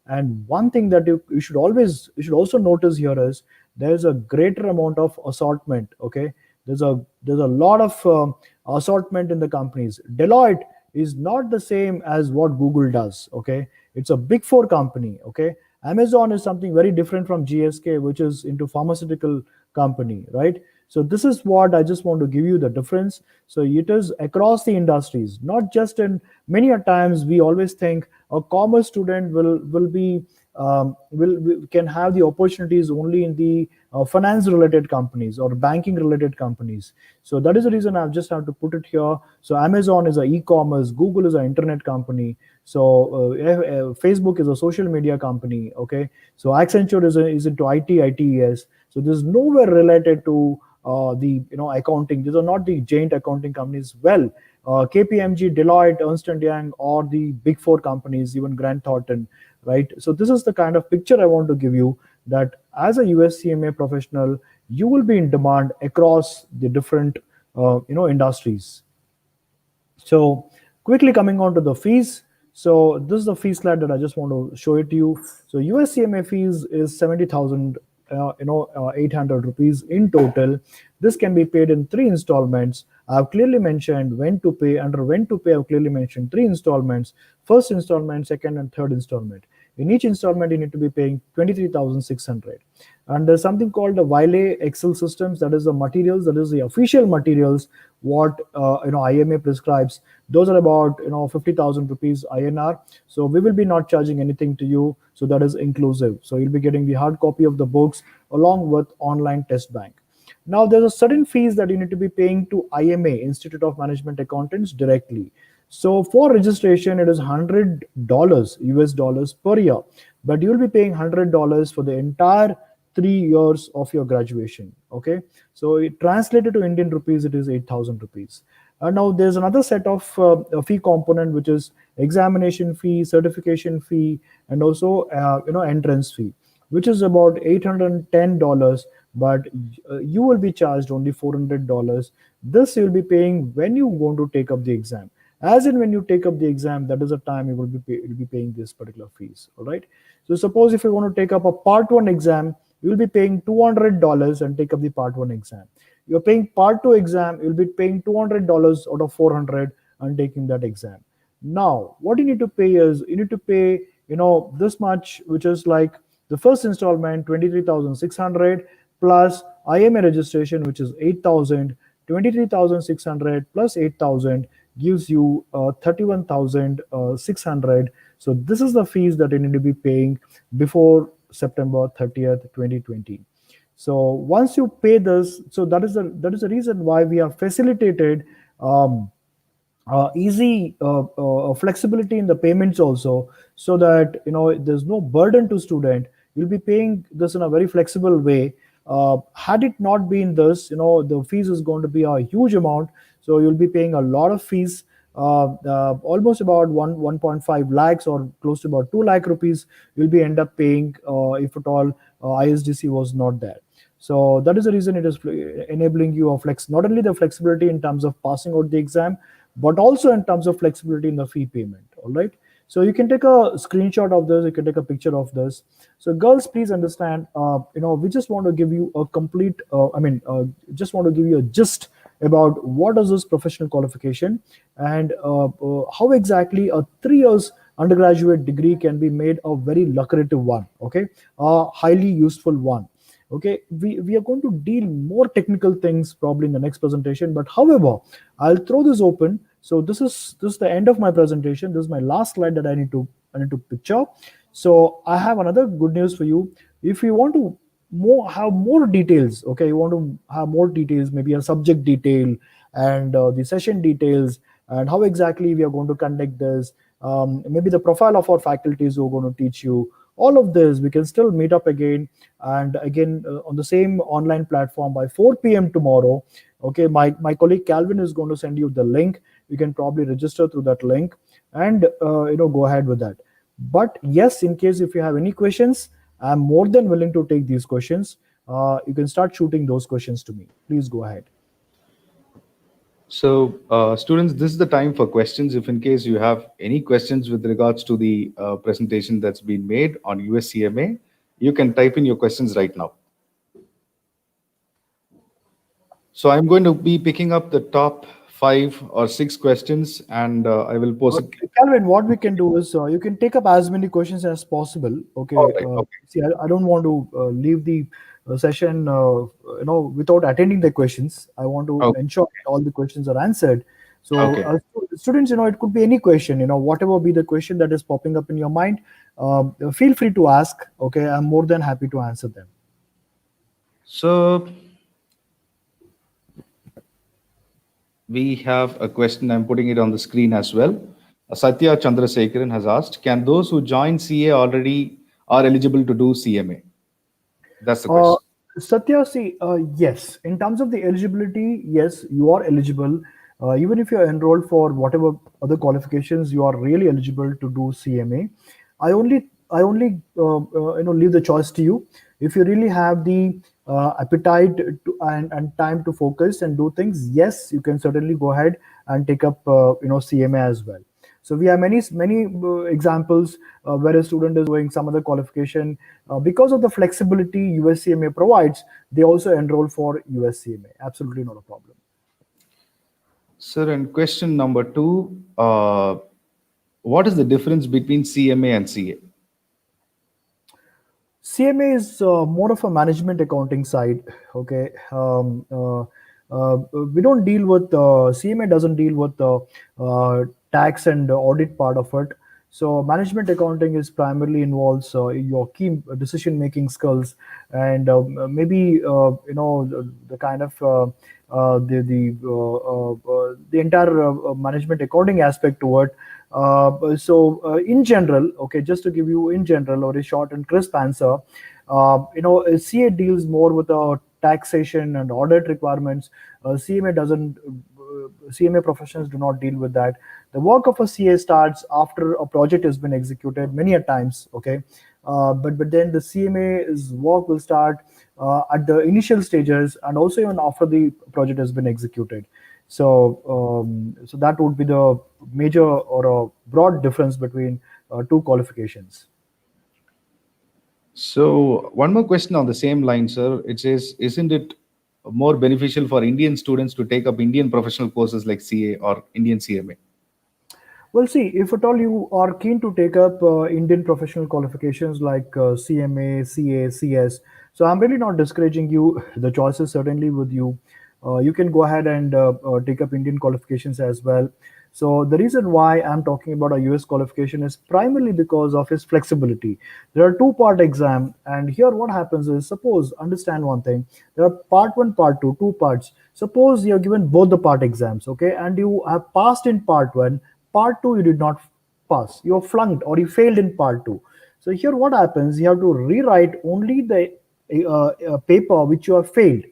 And one thing that you should also notice here is there's a greater amount of assortment. Okay, there's a lot of assortment in the companies. Deloitte is not the same as what Google does. Okay, it's a big four company. Okay, Amazon is something very different from GSK, which is into pharmaceutical company, right? So this is what I just want to give you the difference. So it is across the industries, not just in many a times we always think a commerce student can have the opportunities only in the finance related companies or banking related companies. So that is the reason I've just have to put it here. So Amazon is a e-commerce, Google is an internet company, so Facebook is a social media company. Okay, so Accenture is into ITES. So this is nowhere related to the accounting. These are not the giant accounting companies. Well, KPMG, Deloitte, Ernst & Young, or the big four companies, even Grant Thornton, right? So this is the kind of picture I want to give you, that as a USCMA professional, you will be in demand across the different industries. So quickly coming on to the fees. So this is the fee slide that I just want to show it to you. So USCMA fees is 70,000 800 rupees in total. This can be paid in 3 installments. I've clearly mentioned when to pay. Under when to pay, I've clearly mentioned 3 installments: first installment, second and third installment. In each installment, you need to be paying 23,600. And there's something called the Wiley Excel systems. That is the materials. That is the official materials what IMA prescribes. Those are about 50,000 rupees INR. So we will be not charging anything to you. So that is inclusive. So you'll be getting the hard copy of the books along with online test bank. Now there's a certain fees that you need to be paying to IMA, Institute of Management Accountants, directly. So for registration, it is $100 US dollars per year, but you'll be paying $100 for the entire 3 years of your graduation. Okay, so it translated to Indian rupees, it is 8,000 rupees. Now there's another set of fee component, which is examination fee, certification fee, and also entrance fee, which is about $810, but you will be charged only $400. This you'll be paying when you want to take up the exam. As in when you take up the exam, that is the time you will be paying this particular fees. All right. So suppose if you want to take up a part 1 exam, you will be paying $200 and take up the part 1 exam. You're paying part 2 exam, you'll be paying $200 out of 400 and taking that exam. Now, what you need to pay is, you need to pay, this much, which is like the first installment, 23,600 plus IMA registration, which is 8,000, 23,600 plus 8,000 gives you 31,600. So this is the fees that you need to be paying before September 30th, 2020. So once you pay this, so that is the reason why we have facilitated easy flexibility in the payments also, so that there's no burden to student. You'll be paying this in a very flexible way. Had it not been this, the fees is going to be a huge amount. So you'll be paying a lot of fees, almost about 1.5 lakhs or close to about 2 lakh rupees. You'll be end up paying if at all ISDC was not there. So that is the reason it is enabling you a not only the flexibility in terms of passing out the exam, but also in terms of flexibility in the fee payment. All right. So you can take a screenshot of this, you can take a picture of this. So girls, please understand, we just want to give you a complete, just want to give you a gist about what is this professional qualification and how exactly a 3 years undergraduate degree can be made a very lucrative one, okay, a highly useful one. Okay, we are going to deal more technical things probably in the next presentation, but however, I'll throw this open. So this is the end of my presentation. This is my last slide that I need to picture. So I have another good news for you. If you want to have more details, okay, you want to have more details, maybe a subject detail and the session details and how exactly we are going to conduct this, maybe the profile of our faculties who are going to teach you, all of this, we can still meet up again and again on the same online platform by 4 p.m. tomorrow. Okay, my colleague Calvin is going to send you the link. You can probably register through that link and go ahead with that. But yes, in case if you have any questions, I'm more than willing to take these questions. You can start shooting those questions to me. Please go ahead. So, students, this is the time for questions. If in case you have any questions with regards to the presentation that's been made on USCMA, you can type in your questions right now. So I'm going to be picking up the top 5 or 6 questions, and I will post it. Calvin, what we can do is you can take up as many questions as possible. Okay. All right, okay. See, I don't want to leave the session, without attending the questions. I want to Okay. ensure that all the questions are answered. So, Okay. students, it could be any question. Whatever be the question that is popping up in your mind, feel free to ask. Okay, I'm more than happy to answer them. So we have a question. I'm putting it on the screen as well. Satya Chandrasekharan has asked, can those who join CA already are eligible to do CMA? That's the question. Satya, see, yes, in terms of the eligibility, yes, you are eligible. Even if you're enrolled for whatever other qualifications, you are really eligible to do CMA. I only leave the choice to you. If you really have the appetite and time to focus and do things, yes, you can certainly go ahead and take up CMA as well. So we have many examples where a student is doing some other qualification. Because of the flexibility USCMA provides, they also enroll for USCMA. Absolutely not a problem. Sir, and question number 2, what is the difference between CMA and CA? CMA is more of a management accounting side. Okay. We don't deal with CMA doesn't deal with tax and audit part of it. So management accounting is primarily involves your key decision making skills and maybe the kind of the entire management accounting aspect to it. In general, okay, just to give you in general or a short and crisp answer, CA deals more with taxation and audit requirements. CMA doesn't. CMA professionals do not deal with that. The work of a CA starts after a project has been executed many a times. Okay, but then the CMA's work will start at the initial stages and also even after the project has been executed. So that would be the major or a broad difference between two qualifications. So one more question on the same line, sir. It says, isn't it more beneficial for Indian students to take up Indian professional courses like CA or Indian CMA? Well, see, if at all you are keen to take up Indian professional qualifications like CMA, CA, CS, so I'm really not discouraging you. The choice is certainly with you. You can go ahead and take up Indian qualifications as well. So the reason why I'm talking about a US qualification is primarily because of its flexibility. There are two-part exam, and here what happens is, suppose, understand one thing, there are part one, part two, two parts. Suppose you're given both the part exams, okay, and you have passed in part one, part two you did not pass, you flunked or you failed in part two. So here what happens, you have to rewrite only the paper which you have failed.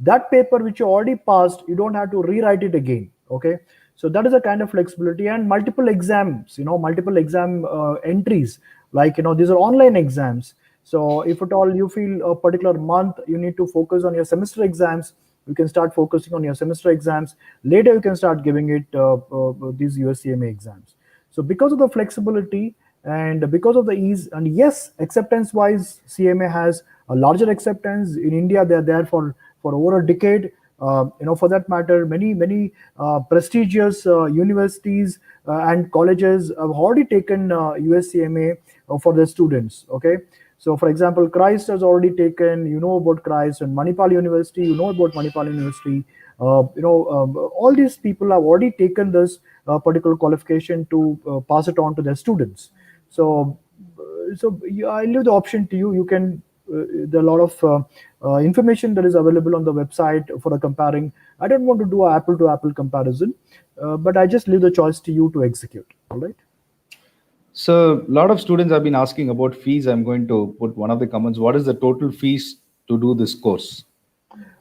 That paper which you already passed, you don't have to rewrite it again. Okay, so that is a kind of flexibility. And multiple exams, multiple exam entries, like these are online exams. So if at all you feel a particular month you need to focus on your semester exams, you can start focusing on your semester exams. Later you can start giving it these USCMA exams. So because of the flexibility and because of the ease, and yes, acceptance wise, CMA has a larger acceptance in India. They're there for over a decade. For that matter, many prestigious universities and colleges have already taken USCMA for their students. Okay, so for example, Christ has already taken, about Christ, and Manipal University, about Manipal University. All these people have already taken this particular qualification to pass it on to their students. So I leave the option to you. You can. There are a lot of information that is available on the website for the comparing. I don't want to do an apple-to-apple comparison, but I just leave the choice to you to execute. All right. So a lot of students have been asking about fees. I'm going to put one of the comments. What is the total fees to do this course?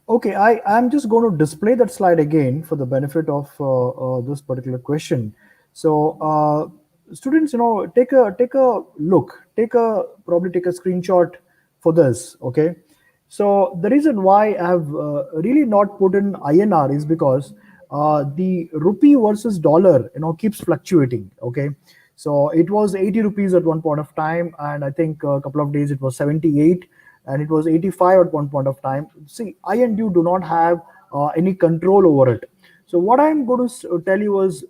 Okay, I'm just going to display that slide again for the benefit of this particular question. So, students, take a look, probably take a screenshot for this. Okay, so the reason why I have really not put in INR is because the rupee versus dollar, keeps fluctuating. Okay, so it was 80 rupees at one point of time, and I think a couple of days it was 78, and it was 85 at one point of time. See, I and you do not have any control over it. So what I'm going to tell you is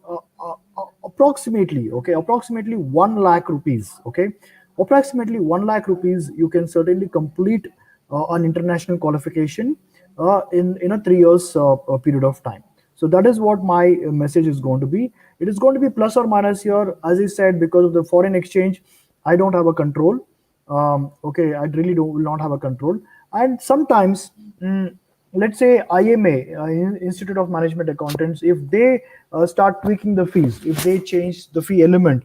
approximately, okay, approximately 1 lakh rupees, okay, approximately 1 lakh rupees, you can certainly complete an international qualification in a 3 years period of time. So that is what my message is going to be. It is going to be plus or minus here, as I said, because of the foreign exchange. I don't have a control. Okay, I really will not have a control. And sometimes, let's say IMA, Institute of Management Accountants, if they start tweaking the fees, if they change the fee element,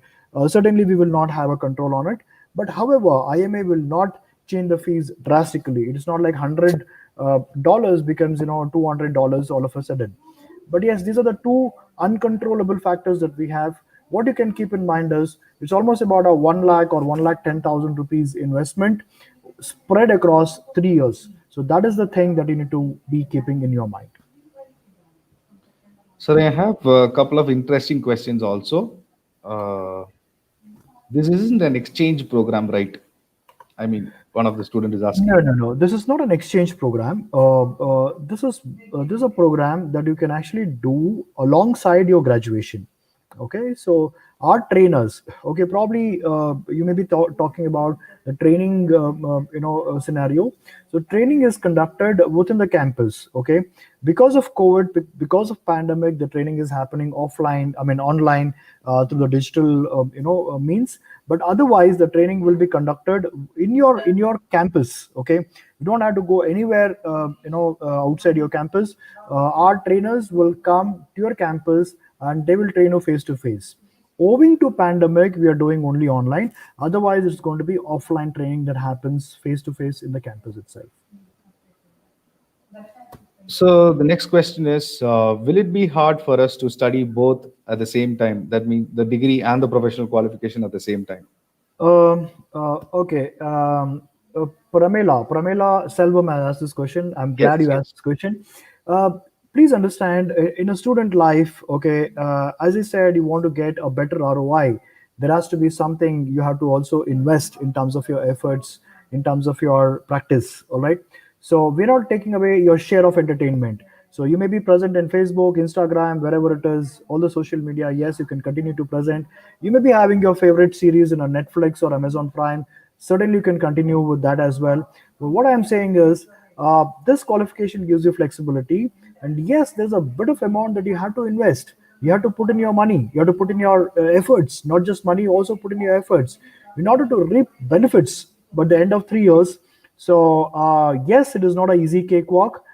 certainly we will not have a control on it. But however, IMA will not change the fees drastically. It is not like $100 becomes $200 all of a sudden. But yes, these are the two uncontrollable factors that we have. What you can keep in mind is it's almost about a 1 lakh or 1,10,000 rupees investment spread across 3 years. So that is the thing that you need to be keeping in your mind. So I have a couple of interesting questions also. This isn't an exchange program, right? I mean, one of the student is asking. No. This is not an exchange program. This is a program that you can actually do alongside your graduation. Okay, so our trainers. Okay, probably you may be talking about the training, scenario. So training is conducted within the campus. Okay, because of COVID, because of pandemic, the training is happening offline. I mean online through the digital, means. But otherwise, the training will be conducted in your campus. Okay, you don't have to go anywhere, outside your campus. Our trainers will come to your campus and they will train you face to face. Owing to pandemic, we are doing only online. Otherwise, it's going to be offline training that happens face to face in the campus itself. So the next question is, will it be hard for us to study both at the same time? That means the degree and the professional qualification at the same time. Okay. Pramela Selvam has asked this question. I'm glad Yes, you yes. asked this question. Uh, Please understand, in a student life, okay, as I said, you want to get a better ROI. There has to be something you have to also invest in terms of your efforts, in terms of your practice. All right. So we're not taking away your share of entertainment. So you may be present in Facebook, Instagram, wherever it is, all the social media. Yes, you can continue to present. You may be having your favorite series in a Netflix or Amazon Prime. Certainly, you can continue with that as well. But what I'm saying is, this qualification gives you flexibility, and yes, there's a bit of amount that you have to invest. You have to put in your money. You have to put in your efforts, not just money. Also put in your efforts in order to reap benefits. But the end of 3 years, so yes, it is not an easy cakewalk.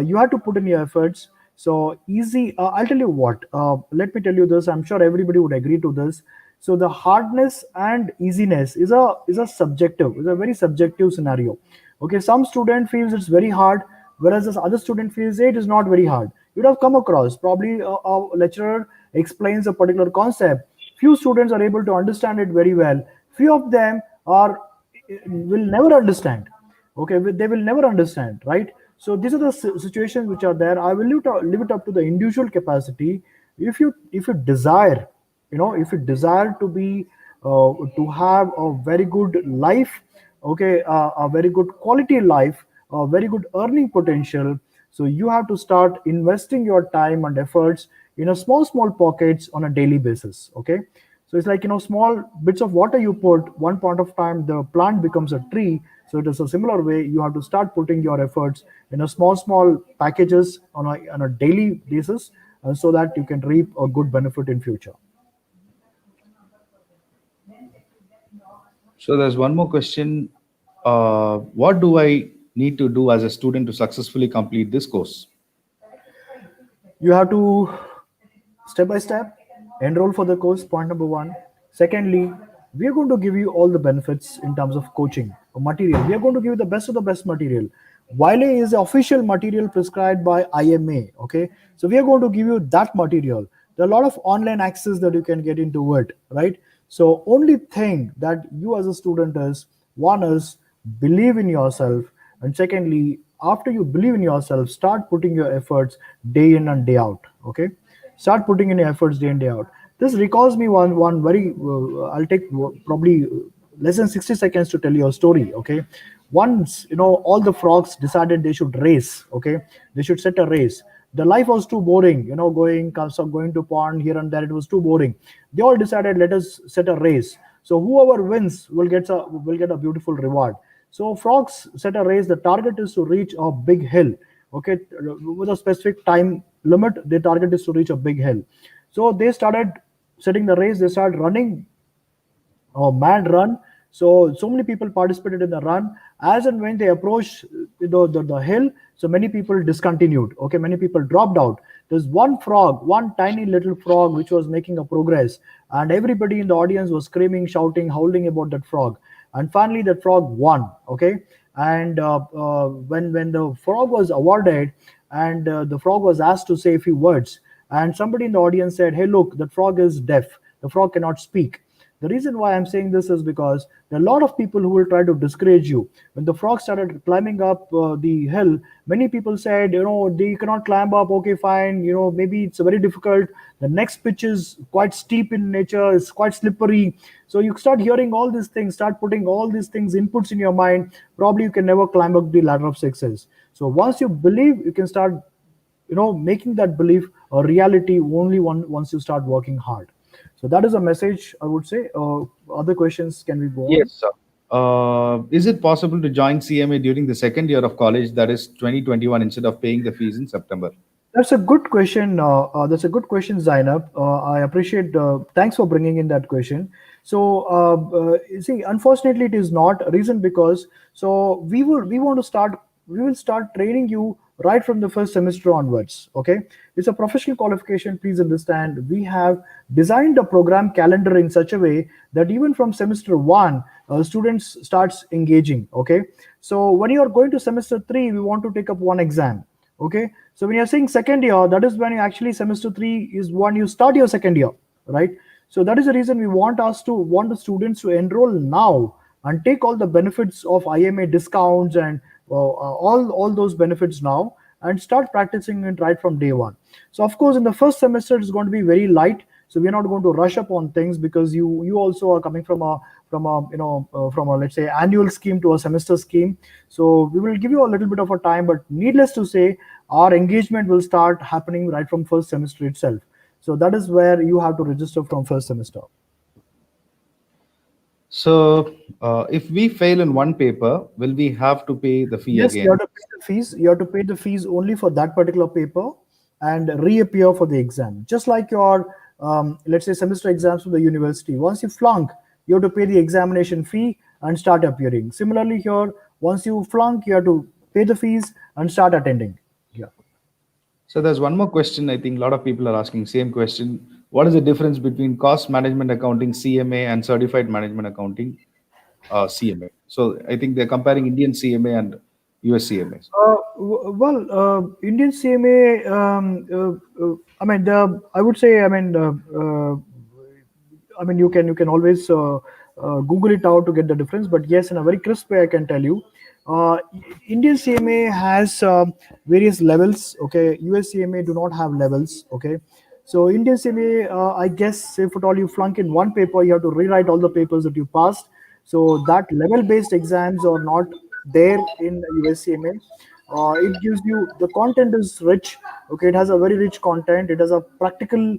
You have to put in your efforts. So easy. I'll tell you what. Let me tell you this. I'm sure everybody would agree to this. So the hardness and easiness is a subjective. Is a very subjective scenario. Okay, some student feels it's very hard, whereas this other student feels it is not very hard. You'd have come across probably a lecturer explains a particular concept. Few students are able to understand it very well. Few of them are will never understand. Okay, they will never understand, right? So these are the situations which are there. I will leave it up to the individual capacity. If you desire, if you desire to be to have a very good life, okay, a very good quality life, a very good earning potential, so you have to start investing your time and efforts in a small pockets on a daily basis. Okay, so it's like, small bits of water you put, one point of time, the plant becomes a tree. So it is a similar way. You have to start putting your efforts in a small packages on a daily basis, so that you can reap a good benefit in future. So there's one more question. What do I need to do as a student to successfully complete this course? You have to step by step enroll for the course, point number one. Secondly, we are going to give you all the benefits in terms of coaching material. We are going to give you the best of the best material. Wiley is the official material prescribed by IMA. Okay, so we are going to give you that material. There are a lot of online access that you can get into it, right? So only thing that you as a student is, one is believe in yourself, and secondly, after you believe in yourself, start putting your efforts day in and day out. Okay, start putting in your efforts day in day out. This recalls me one very I'll take probably less than 60 seconds to tell you a story. Okay, once, all the frogs decided they should race. Okay, they should set a race. The life was too boring, going to pond here and there, it was too boring. They all decided, let us set a race, so whoever wins will get a beautiful reward. So frogs set a race. The target is to reach a big hill. Okay, with a specific time limit, the target is to reach a big hill. So they started setting the race. They started running a mad run. So many people participated in the run. As and when they approached the hill, so many people discontinued. Okay, many people dropped out. There's one frog, one tiny little frog, which was making a progress, and everybody in the audience was screaming, shouting, howling about that frog. And finally, that frog won. Okay, and when the frog was awarded, and the frog was asked to say a few words, and somebody in the audience said, "Hey, look, the frog is deaf. The frog cannot speak." The reason why I'm saying this is because there are a lot of people who will try to discourage you. When the frog started climbing up the hill, many people said, they cannot climb up. Okay, fine. Maybe it's very difficult. The next pitch is quite steep in nature. It's quite slippery. So you start hearing all these things, start putting all these things, inputs in your mind. Probably you can never climb up the ladder of success. So once you believe, you can start, making that belief a reality only once you start working hard. So that is a message, I would say. Other questions, can we go on? Yes, sir. Is it possible to join CMA during the second year of college, that is 2021, instead of paying the fees in September? That's a good question. That's a good question, Zainab. I appreciate. Thanks for bringing in that question. So, you see, unfortunately, it is not. Reason because we will start training you right from the first semester onwards. Okay, it's a professional qualification. Please understand. We have designed the program calendar in such a way that even from semester one, students starts engaging. Okay, so when you are going to semester three, we want to take up one exam. Okay, so when you're saying second year, that is when you actually semester three is when you start your second year, right? So that is the reason we want the students to enroll now and take all the benefits of IMA discounts and all those benefits now, and start practicing it right from day one. So of course, in the first semester, it's going to be very light. So we're not going to rush up on things, because you also are coming from a let's say annual scheme to a semester scheme. So we will give you a little bit of a time, but needless to say, our engagement will start happening right from first semester itself. So that is where you have to register from first semester. So if we fail in one paper, will we have to pay the fee Yes, again? you have to pay the fees. You have to pay the fees only for that particular paper and reappear for the exam. Just like your, let's say, semester exams from the university. Once you flunk, you have to pay the examination fee and start appearing. Similarly here, once you flunk, you have to pay the fees and start attending. Yeah. So there's one more question. I think a lot of people are asking same question. What is the difference between cost management accounting CMA and certified management accounting CMA? So I think they're comparing Indian CMA and US CMA. Indian CMA. I would say. You can always Google it out to get the difference. But yes, in a very crisp way, I can tell you. Indian CMA has various levels. Okay, US CMA do not have levels. Okay, so Indian CMA, I guess, if at all you flunk in one paper, you have to rewrite all the papers that you passed. So that level-based exams are not there in US CMA. It gives you, the content is rich. Okay, it has a very rich content. It has a practical,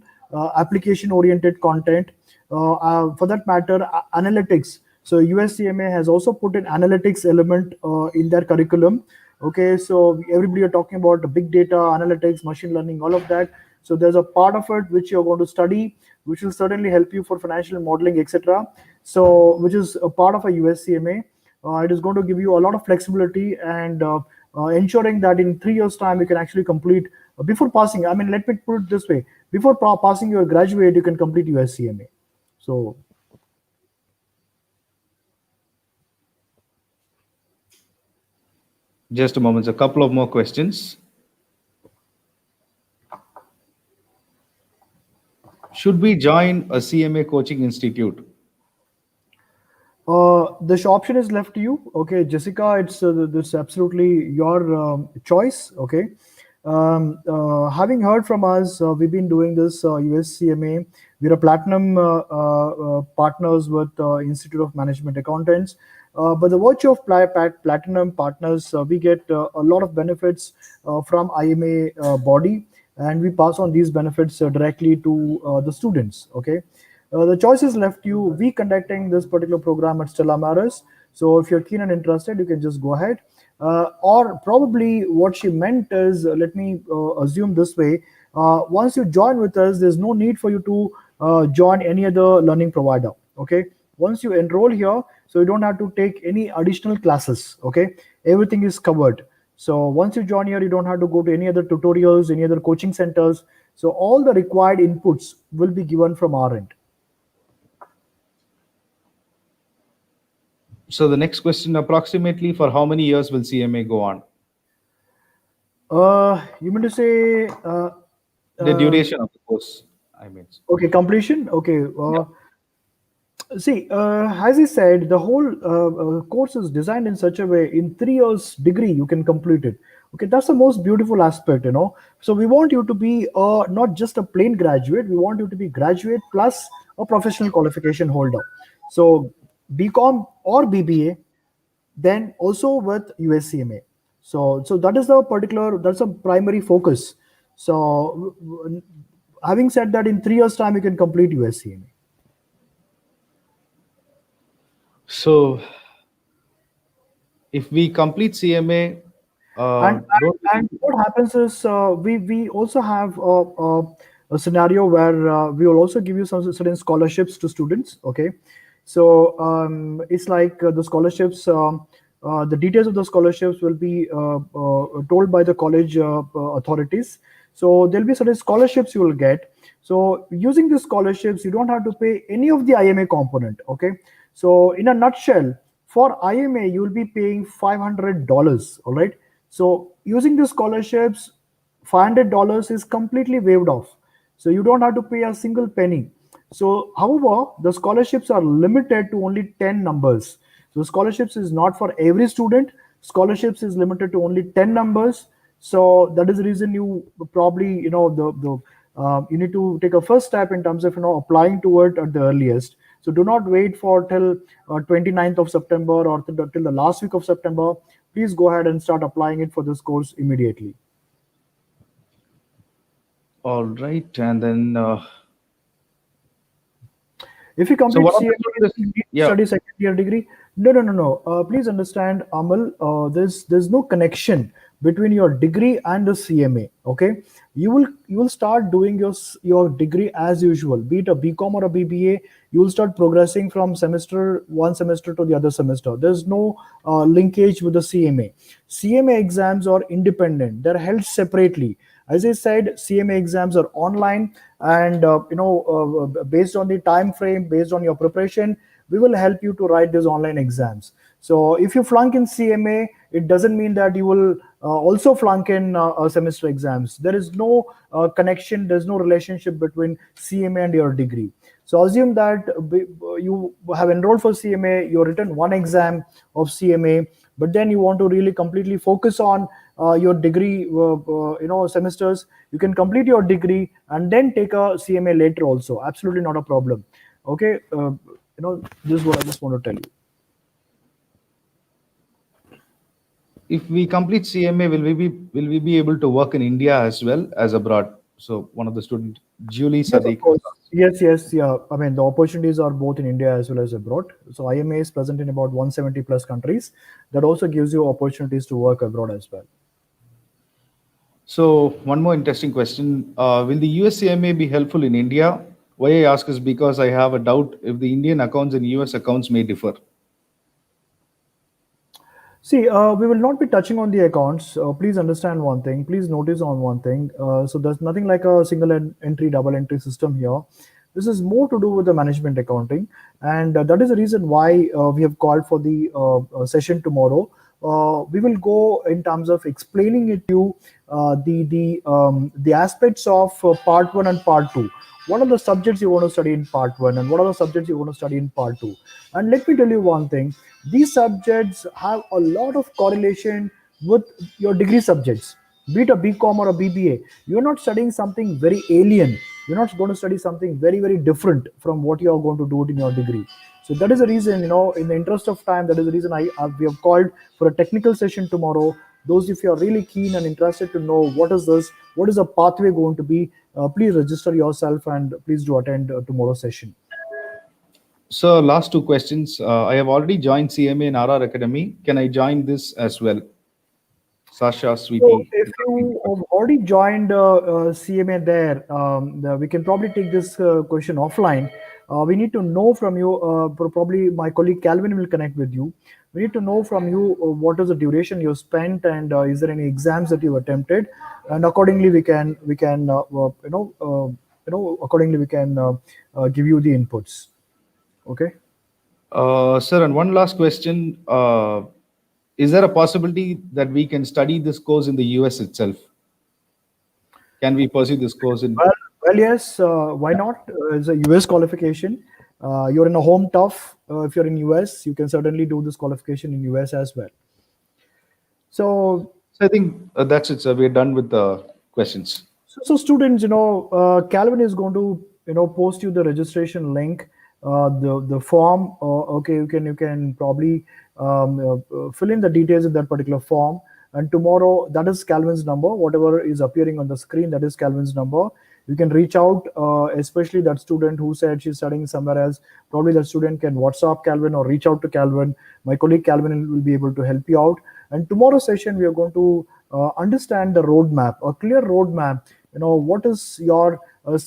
application-oriented content. For that matter, analytics. So USCMA has also put an analytics element in their curriculum. Okay, so everybody are talking about big data, analytics, machine learning, all of that. So there's a part of it which you're going to study, which will certainly help you for financial modeling, etc. So which is a part of a USCMA. It is going to give you a lot of flexibility and ensuring that in 3 years' time you can actually complete before passing. I mean, let me put it this way: before passing your graduate, you can complete USCMA. So Just a moment. A couple of more questions. Should we join a CMA coaching institute? This option is left to you. Okay, Jessica, it's this absolutely your choice. Okay. Having heard from us, we've been doing this USCMA. We're a platinum partners with Institute of Management Accountants. By the virtue of platinum partners, we get a lot of benefits from IMA body, and we pass on these benefits directly to the students. Okay. The choice is left to you. We conducting this particular program at Stella Maris. So if you're keen and interested, you can just go ahead. Or probably what she meant is, let me assume this way. Once you join with us, there's no need for you to join any other learning provider. Okay. Once you enroll here, so you don't have to take any additional classes. Okay. Everything is covered. So once you join here, you don't have to go to any other tutorials, any other coaching centers. So all the required inputs will be given from our end. So the next question, approximately for how many years will CMA go on? You mean to say The duration of the course, I mean. okay, completion? Okay. See, as I said, the whole course is designed in such a way, in 3 years degree, you can complete it. Okay, that's the most beautiful aspect, you know. So we want you to be not just a plain graduate, we want you to be graduate plus a professional qualification holder. So BCom or BBA, then also with USCMA. So that is the particular, that's a primary focus. So having said that, in 3 years time, you can complete USCMA. So if we complete CMA, and what happens is we also have a scenario where we will also give you some certain scholarships to students. Okay, so it's like the scholarships. The details of the scholarships will be told by the college authorities. So there'll be certain scholarships you will get. So using the scholarships, you don't have to pay any of the IMA component. Okay, so in a nutshell, for IMA you will be paying $500. All right. So using the scholarships, $500 is completely waived off. So you don't have to pay a single penny. So, however, the scholarships are limited to only 10 numbers. So scholarships is not for every student. Scholarships is limited to only 10 numbers. So that is the reason you probably, you know, you need to take a first step in terms of, you know, applying to it at the earliest. So do not wait for till 29th of September or till the last week of September. Please go ahead and start applying it for this course immediately. All right, and then if you complete study second year degree, no. Please understand, Amal, there's no connection between your degree and the CMA. Okay, you will start doing your degree as usual, be it a BCom or a BBA. You will start progressing from one semester to the other semester. There's no linkage with the CMA. CMA exams are independent. They're held separately. As I said, CMA exams are online, and based on the time frame, based on your preparation, we will help you to write these online exams. So if you flunk in CMA, it doesn't mean that you will also flunk in semester exams. There is no connection, there's no relationship between CMA and your degree. So assume that you have enrolled for CMA, you've written one exam of CMA, but then you want to really completely focus on your degree semesters. You can complete your degree and then take a CMA later also. Absolutely not a problem. Okay, this is what I just want to tell you. If we complete CMA, will we be able to work in India as well as abroad? So one of the students, Julie Sadiq. Yes, yeah. I mean, the opportunities are both in India as well as abroad. So IMA is present in about 170 plus countries. That also gives you opportunities to work abroad as well. So one more interesting question. Will the USCMA be helpful in India? Why I ask is because I have a doubt if the Indian accounts and US accounts may differ. See, we will not be touching on the accounts. Please understand one thing. Please notice on one thing. So there's nothing like a single entry, double entry system here. This is more to do with the management accounting. And that is the reason why we have called for the session tomorrow, we will go in terms of explaining it to you the aspects of part 1 and part 2. What are the subjects you want to study in part 1 and what are the subjects you want to study in part 2? And let me tell you one thing, these subjects have a lot of correlation with your degree subjects, be it a BCom or a BBA. You're not studying something very alien. You're not going to study something very, very different from what you are going to do it in your degree. So that is the reason, in the interest of time, that is the reason we have called for a technical session tomorrow. Those, if you are really keen and interested to know what is this, what is the pathway going to be, please register yourself and please do attend tomorrow's session. So last two questions. I have already joined CMA in RR Academy. Can I join this as well? Sasha, sweetie. So if you have already joined CMA there, we can probably take this question offline. We need to know from you, probably my colleague Calvin will connect with you. We need to know from you what is the duration you spent and is there any exams that you attempted, and accordingly we can accordingly we can give you the inputs. Okay. Sir, and one last question. Is there a possibility that we can study this course in the US itself? Can we pursue this course in? Well, yes. Why not? It's a US qualification. You're in a home turf. If you're in US, you can certainly do this qualification in US as well. So I think that's it, sir. We're done with the questions. So students, Calvin is going to post you the registration link, the form. Okay, you can probably fill in the details in that particular form. And tomorrow, that is Calvin's number. Whatever is appearing on the screen, that is Calvin's number. You can reach out, especially that student who said she's studying somewhere else. Probably that student can WhatsApp Calvin or reach out to Calvin. My colleague Calvin will be able to help you out. And tomorrow's session, we are going to understand the roadmap, a clear roadmap. What is your,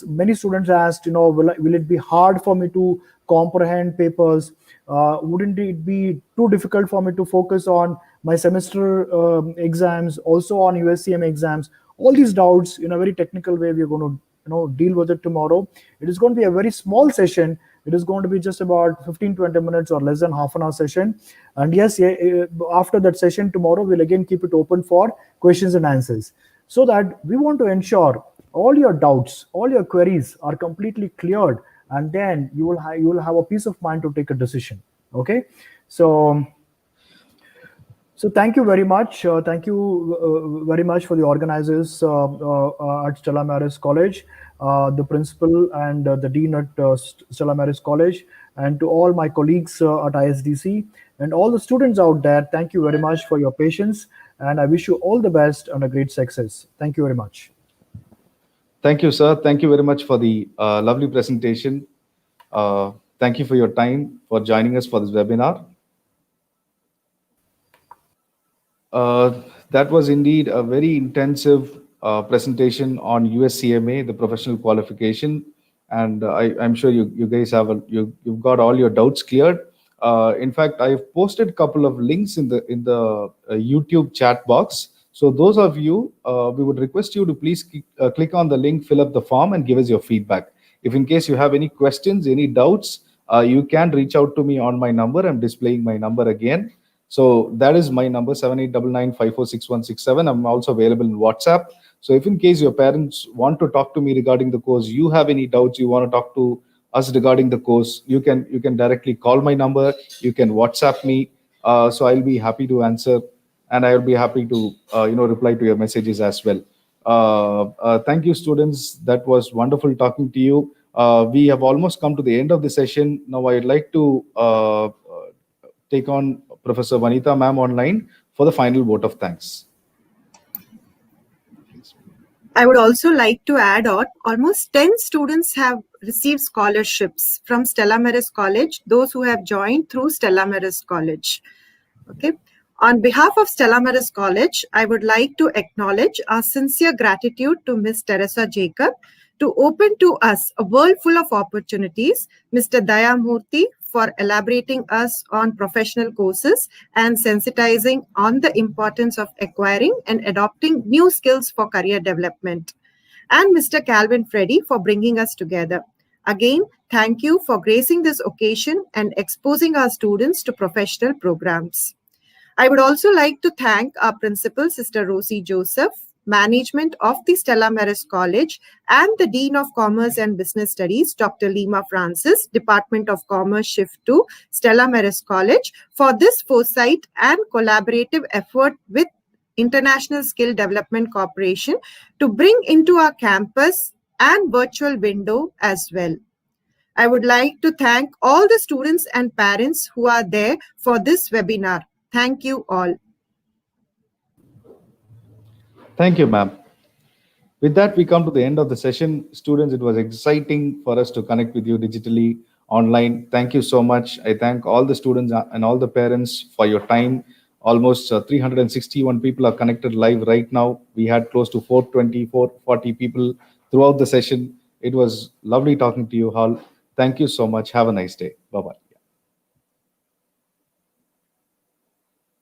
many students asked, will it be hard for me to comprehend papers? Wouldn't it be too difficult for me to focus on my semester exams, also on USCM exams? All these doubts in a very technical way, we're going to deal with it tomorrow. It is going to be a very small session. It is going to be just about 15-20 minutes or less than half an hour session. And yes, after that session tomorrow, we'll again keep it open for questions and answers, so that we want to ensure all your doubts, all your queries are completely cleared, and then you will have a peace of mind to take a decision. Okay, so thank you very much. Thank you very much for the organizers at Stella Maris College, the principal and the dean at Stella Maris College, and to all my colleagues at ISDC and all the students out there. Thank you very much for your patience, and I wish you all the best and a great success. Thank you very much. Thank you, sir. Thank you very much for the lovely presentation. Thank you for your time for joining us for this webinar. That was indeed a very intensive presentation on USCMA, the professional qualification, and I'm sure you guys you've got all your doubts cleared. In fact, I've posted a couple of links in the YouTube chat box. So those of you, we would request you to please click on the link, fill up the form, and give us your feedback. If in case you have any questions, any doubts, you can reach out to me on my number. I'm displaying my number again. So that is my number, 7899546167. I'm also available in WhatsApp. So if in case your parents want to talk to me regarding the course, you have any doubts, you want to talk to us regarding the course, you can directly call my number. You can WhatsApp me. So I'll be happy to answer, and I will be happy to reply to your messages as well. Thank you, students. That was wonderful talking to you. We have almost come to the end of the session. Now I'd like to take on Professor Vanitha ma'am online for the final vote of thanks. I would also like to add on, almost 10 students have received scholarships from Stella Maris College, those who have joined through Stella Maris College. Okay. On behalf of Stella Maris College, I would like to acknowledge our sincere gratitude to Ms. Teresa Jacob to open to us a world full of opportunities, Mr. Dayamurthy for elaborating us on professional courses and sensitizing on the importance of acquiring and adopting new skills for career development, and Mr. Calvin Freddy for bringing us together. Again, thank you for gracing this occasion and exposing our students to professional programs. I would also like to thank our principal, Sister Rosie Joseph, management of the Stella Maris College, and the Dean of Commerce and Business Studies, Dr. Lima Francis, Department of Commerce, Shift 2, Stella Maris College, for this foresight and collaborative effort with International Skill Development Corporation to bring into our campus and virtual window as well. I would like to thank all the students and parents who are there for this webinar. Thank you all. Thank you, ma'am. With that, we come to the end of the session. Students, it was exciting for us to connect with you digitally, online. Thank you so much. I thank all the students and all the parents for your time. Almost 361 people are connected live right now. We had close to 420, 440 people throughout the session. It was lovely talking to you all. Thank you so much. Have a nice day. Bye-bye.